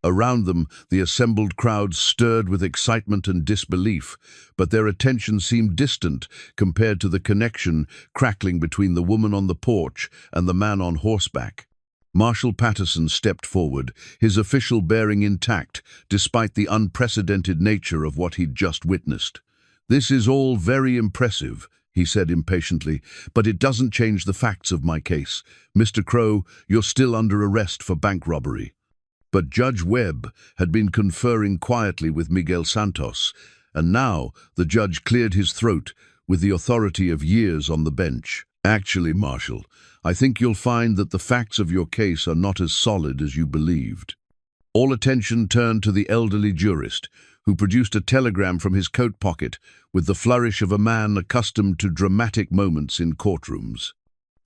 Around them, the assembled crowd stirred with excitement and disbelief, but their attention seemed distant compared to the connection crackling between the woman on the porch and the man on horseback. Marshal Patterson stepped forward, his official bearing intact, despite the unprecedented nature of what he'd just witnessed. "This is all very impressive," he said impatiently, "but it doesn't change the facts of my case. Mr. Crow, you're still under arrest for bank robbery." But Judge Webb had been conferring quietly with Miguel Santos, and now the judge cleared his throat with the authority of years on the bench. "Actually, Marshal, I think you'll find that the facts of your case are not as solid as you believed." All attention turned to the elderly jurist, who produced a telegram from his coat pocket with the flourish of a man accustomed to dramatic moments in courtrooms.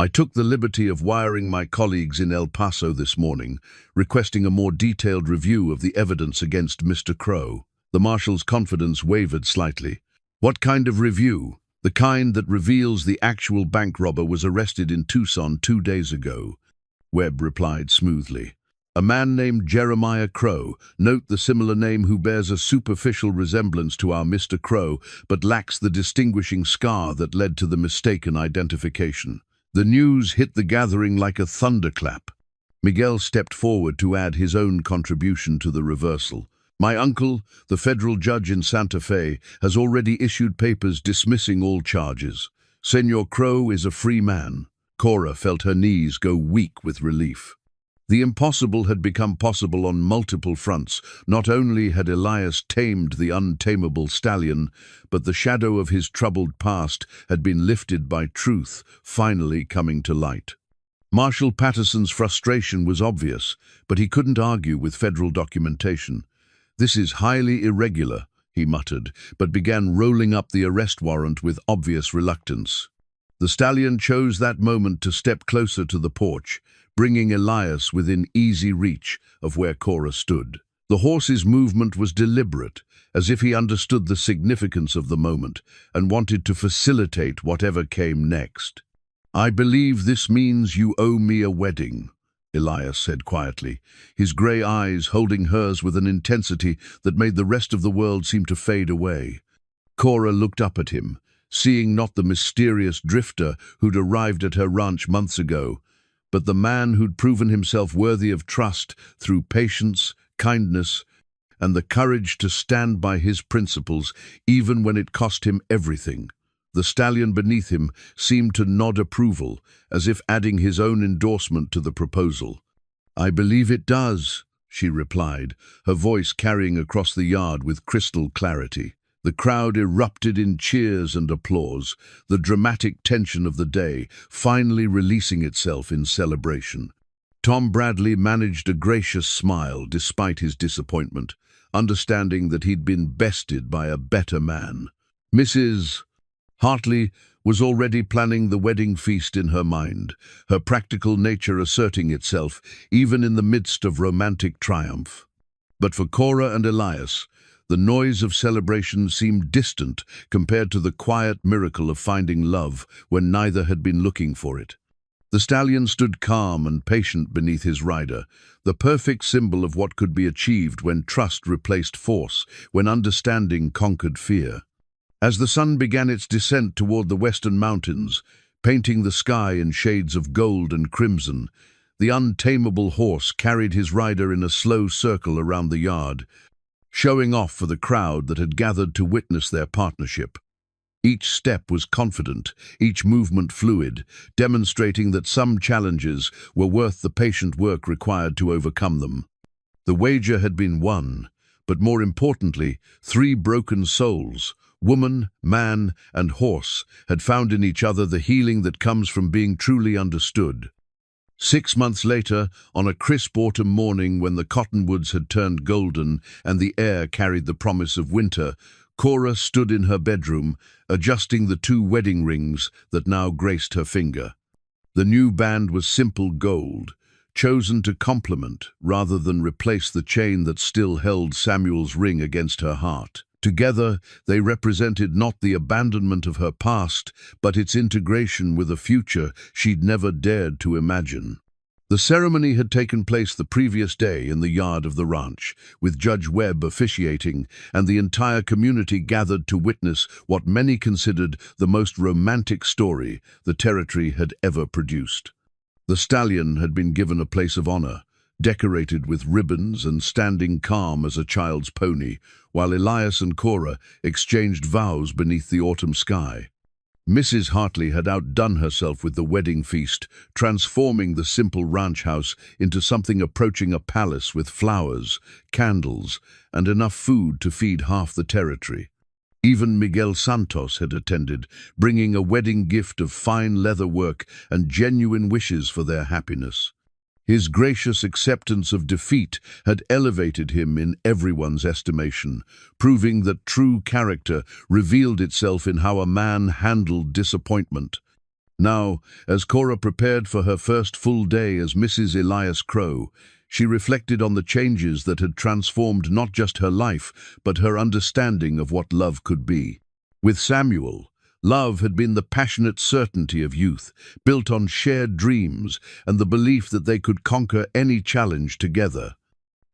I took the liberty of wiring my colleagues in El Paso this morning, requesting a more detailed review of the evidence against Mr. Crow. The marshal's confidence wavered slightly. What kind of review? The kind that reveals the actual bank robber was arrested in Tucson 2 days ago. Webb replied smoothly. A man named Jeremiah Crow, note the similar name, who bears a superficial resemblance to our Mr. Crow, but lacks the distinguishing scar that led to the mistaken identification. The news hit the gathering like a thunderclap. Miguel stepped forward to add his own contribution to the reversal. My uncle, the federal judge in Santa Fe, has already issued papers dismissing all charges. Senor Crow is a free man. Cora felt her knees go weak with relief. The impossible had become possible on multiple fronts. Not only had Elias tamed the untamable Stallion, but the shadow of his troubled past had been lifted by truth finally coming to light. Marshal Patterson's frustration was obvious, but he couldn't argue with federal documentation. "This is highly irregular," he muttered, but began rolling up the arrest warrant with obvious reluctance. The Stallion chose that moment to step closer to the porch, bringing Elias within easy reach of where Cora stood. The horse's movement was deliberate, as if he understood the significance of the moment and wanted to facilitate whatever came next. "I believe this means you owe me a wedding," Elias said quietly, his grey eyes holding hers with an intensity that made the rest of the world seem to fade away. Cora looked up at him, seeing not the mysterious drifter who'd arrived at her ranch months ago, but the man who'd proven himself worthy of trust through patience, kindness, and the courage to stand by his principles even when it cost him everything. The Stallion beneath him seemed to nod approval, as if adding his own endorsement to the proposal. "I believe it does," she replied, her voice carrying across the yard with crystal clarity. The crowd erupted in cheers and applause, the dramatic tension of the day finally releasing itself in celebration. Tom Bradley managed a gracious smile despite his disappointment, understanding that he'd been bested by a better man. Mrs. Hartley was already planning the wedding feast in her mind, her practical nature asserting itself even in the midst of romantic triumph. But for Cora and Elias, the noise of celebration seemed distant compared to the quiet miracle of finding love when neither had been looking for it. The Stallion stood calm and patient beneath his rider, the perfect symbol of what could be achieved when trust replaced force, when understanding conquered fear. As the sun began its descent toward the western mountains, painting the sky in shades of gold and crimson, the untamable horse carried his rider in a slow circle around the yard, showing off for the crowd that had gathered to witness their partnership. Each step was confident, each movement fluid, demonstrating that some challenges were worth the patient work required to overcome them. The wager had been won, but more importantly, 3 broken souls, woman, man, and horse, had found in each other the healing that comes from being truly understood. 6 months later, on a crisp autumn morning when the cottonwoods had turned golden and the air carried the promise of winter, Cora stood in her bedroom, adjusting the 2 wedding rings that now graced her finger. The new band was simple gold, chosen to complement rather than replace the chain that still held Samuel's ring against her heart. Together, they represented not the abandonment of her past, but its integration with a future she'd never dared to imagine. The ceremony had taken place the previous day in the yard of the ranch, with Judge Webb officiating, and the entire community gathered to witness what many considered the most romantic story the territory had ever produced. The Stallion had been given a place of honor, decorated with ribbons and standing calm as a child's pony, while Elias and Cora exchanged vows beneath the autumn sky. Mrs. Hartley had outdone herself with the wedding feast, transforming the simple ranch house into something approaching a palace with flowers, candles, and enough food to feed half the territory. Even Miguel Santos had attended, bringing a wedding gift of fine leather work and genuine wishes for their happiness. His gracious acceptance of defeat had elevated him in everyone's estimation, proving that true character revealed itself in how a man handled disappointment. Now, as Cora prepared for her first full day as Mrs. Elias Crow, she reflected on the changes that had transformed not just her life, but her understanding of what love could be. With Samuel, love had been the passionate certainty of youth, built on shared dreams and the belief that they could conquer any challenge together.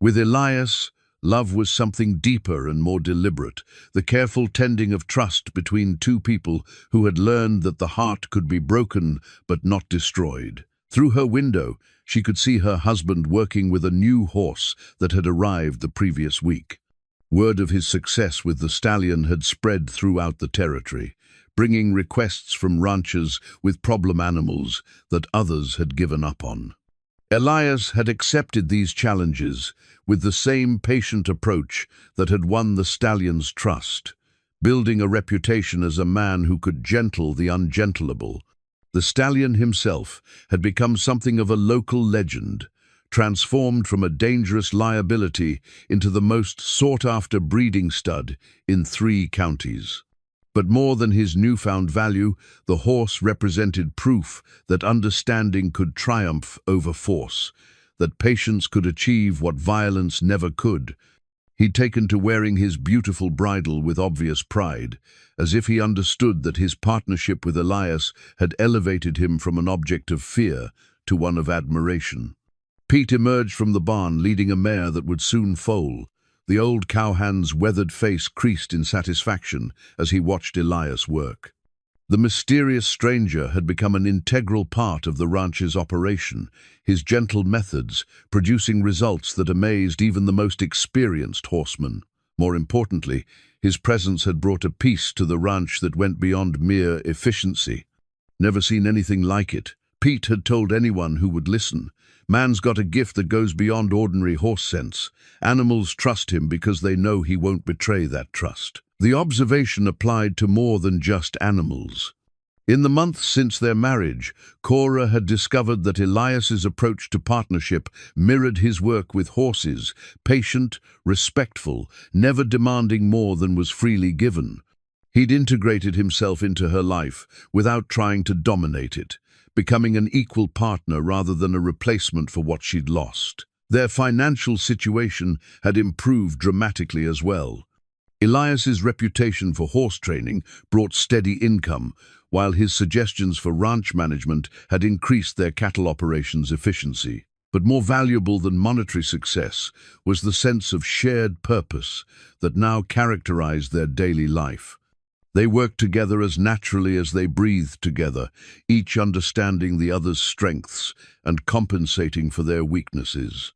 With Elias, love was something deeper and more deliberate, the careful tending of trust between two people who had learned that the heart could be broken but not destroyed. Through her window, she could see her husband working with a new horse that had arrived the previous week. Word of his success with the Stallion had spread throughout the territory, bringing requests from ranchers with problem animals that others had given up on. Elias had accepted these challenges with the same patient approach that had won the Stallion's trust, building a reputation as a man who could gentle the ungentleable. The Stallion himself had become something of a local legend, transformed from a dangerous liability into the most sought-after breeding stud in 3 counties. But more than his newfound value, the horse represented proof that understanding could triumph over force, that patience could achieve what violence never could. He'd taken to wearing his beautiful bridle with obvious pride, as if he understood that his partnership with Elias had elevated him from an object of fear to one of admiration. Pete emerged from the barn leading a mare that would soon foal. The old cowhand's weathered face creased in satisfaction as he watched Elias work. The mysterious stranger had become an integral part of the ranch's operation, his gentle methods producing results that amazed even the most experienced horseman. More importantly, his presence had brought a peace to the ranch that went beyond mere efficiency. Never seen anything like it, Pete had told anyone who would listen. Man's got a gift that goes beyond ordinary horse sense. Animals trust him because they know he won't betray that trust. The observation applied to more than just animals. In the months since their marriage, Cora had discovered that Elias's approach to partnership mirrored his work with horses, patient, respectful, never demanding more than was freely given. He'd integrated himself into her life without trying to dominate it, becoming an equal partner rather than a replacement for what she'd lost. Their financial situation had improved dramatically as well. Elias's reputation for horse training brought steady income, while his suggestions for ranch management had increased their cattle operations' efficiency. But more valuable than monetary success was the sense of shared purpose that now characterized their daily life. They worked together as naturally as they breathed together, each understanding the other's strengths and compensating for their weaknesses.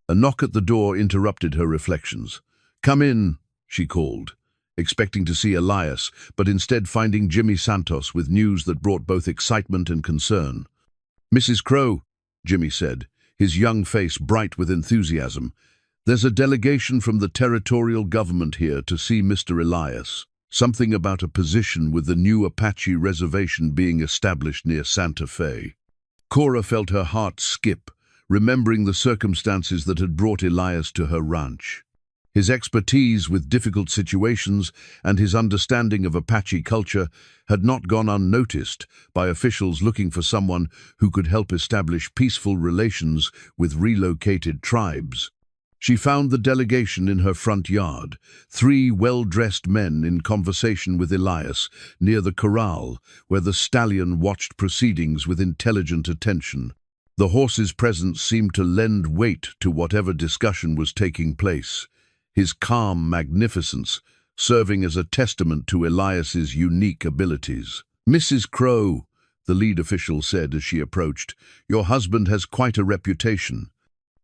A knock at the door interrupted her reflections. "Come in," she called, expecting to see Elias, but instead finding Jimmy Santos with news that brought both excitement and concern. "Mrs. Crow," Jimmy said, his young face bright with enthusiasm, "there's a delegation from the territorial government here to see Mr. Elias. Something about a position with the new Apache reservation being established near Santa Fe." Cora felt her heart skip, remembering the circumstances that had brought Elias to her ranch. His expertise with difficult situations and his understanding of Apache culture had not gone unnoticed by officials looking for someone who could help establish peaceful relations with relocated tribes. She found the delegation in her front yard, 3 well-dressed men in conversation with Elias near the corral, where the Stallion watched proceedings with intelligent attention. The horse's presence seemed to lend weight to whatever discussion was taking place, his calm magnificence serving as a testament to Elias's unique abilities. "Mrs. Crow," the lead official said as she approached, "your husband has quite a reputation.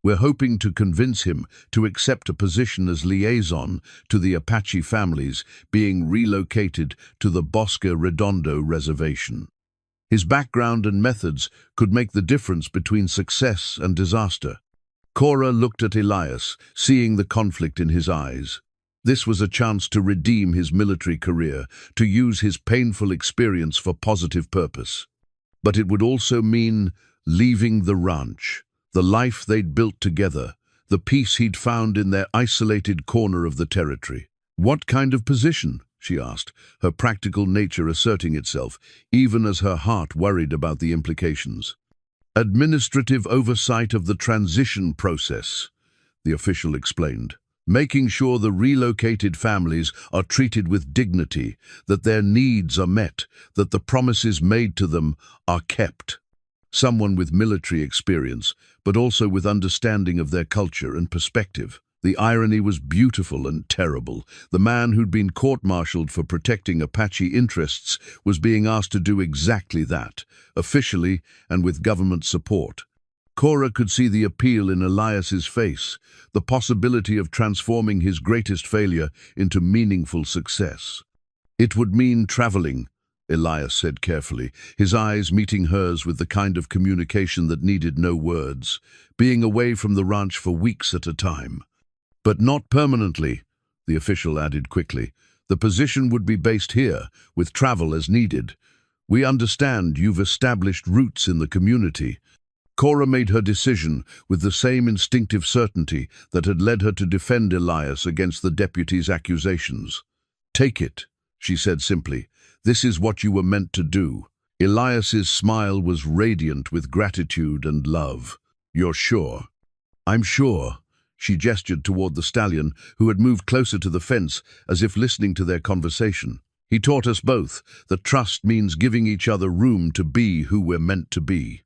We're hoping to convince him to accept a position as liaison to the Apache families being relocated to the Bosque Redondo reservation. His background and methods could make the difference between success and disaster." Cora looked at Elias, seeing the conflict in his eyes. This was a chance to redeem his military career, to use his painful experience for positive purpose. But it would also mean leaving the ranch, the life they'd built together, the peace he'd found in their isolated corner of the territory. "What kind of position?" she asked, her practical nature asserting itself, even as her heart worried about the implications. Administrative oversight of the transition process, the official explained, making sure the relocated families are treated with dignity, that their needs are met, that the promises made to them are kept. Someone with military experience, but also with understanding of their culture and perspective. The irony was beautiful and terrible. The man who'd been court-martialed for protecting Apache interests was being asked to do exactly that, officially and with government support. Cora could see the appeal in Elias's face, the possibility of transforming his greatest failure into meaningful success. It would mean traveling, Elias said carefully, his eyes meeting hers with the kind of communication that needed no words, being away from the ranch for weeks at a time. But not permanently, the official added quickly. The position would be based here, with travel as needed. We understand you've established roots in the community. Cora made her decision with the same instinctive certainty that had led her to defend Elias against the deputy's accusations. Take it, she said simply. This is what you were meant to do. Elias's smile was radiant with gratitude and love. You're sure? I'm sure. She gestured toward the stallion, who had moved closer to the fence, as if listening to their conversation. He taught us both that trust means giving each other room to be who we're meant to be.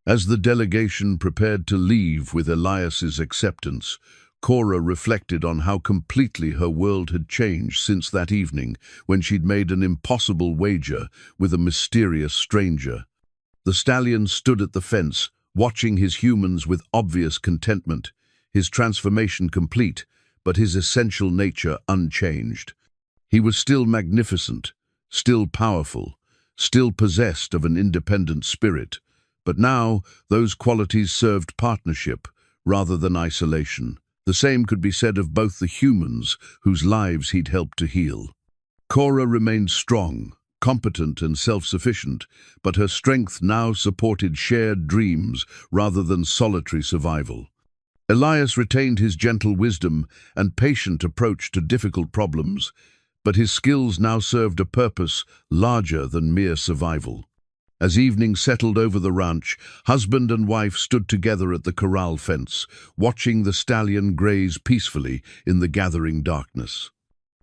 As the delegation prepared to leave with Elias's acceptance, Cora reflected on how completely her world had changed since that evening when she'd made an impossible wager with a mysterious stranger. The stallion stood at the fence, watching his humans with obvious contentment, his transformation complete, but his essential nature unchanged. He was still magnificent, still powerful, still possessed of an independent spirit, but now those qualities served partnership rather than isolation. The same could be said of both the humans whose lives he'd helped to heal. Cora remained strong, competent and self-sufficient, but her strength now supported shared dreams rather than solitary survival. Elias retained his gentle wisdom and patient approach to difficult problems, but his skills now served a purpose larger than mere survival. As evening settled over the ranch, husband and wife stood together at the corral fence, watching the stallion graze peacefully in the gathering darkness.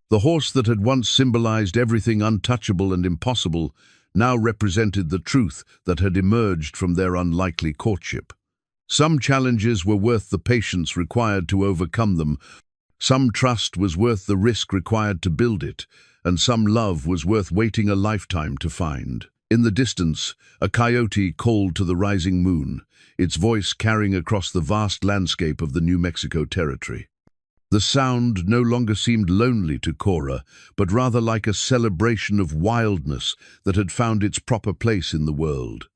The horse that had once symbolized everything untouchable and impossible now represented the truth that had emerged from their unlikely courtship. Some challenges were worth the patience required to overcome them, some trust was worth the risk required to build it, and some love was worth waiting a lifetime to find. In the distance, a coyote called to the rising moon, its voice carrying across the vast landscape of the New Mexico territory. The sound no longer seemed lonely to Cora, but rather like a celebration of wildness that had found its proper place in the world.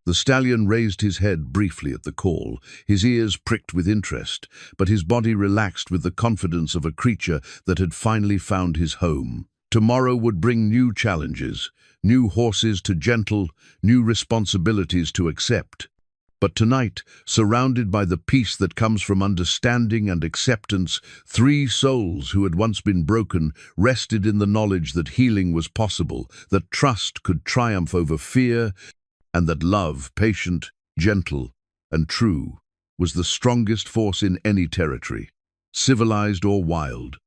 The stallion raised his head briefly at the call, his ears pricked with interest, but his body relaxed with the confidence of a creature that had finally found his home. Tomorrow would bring new challenges, new horses to gentle, new responsibilities to accept. But tonight, surrounded by the peace that comes from understanding and acceptance, three souls who had once been broken rested in the knowledge that healing was possible, that trust could triumph over fear, and that love, patient, gentle, and true, was the strongest force in any territory, civilized or wild.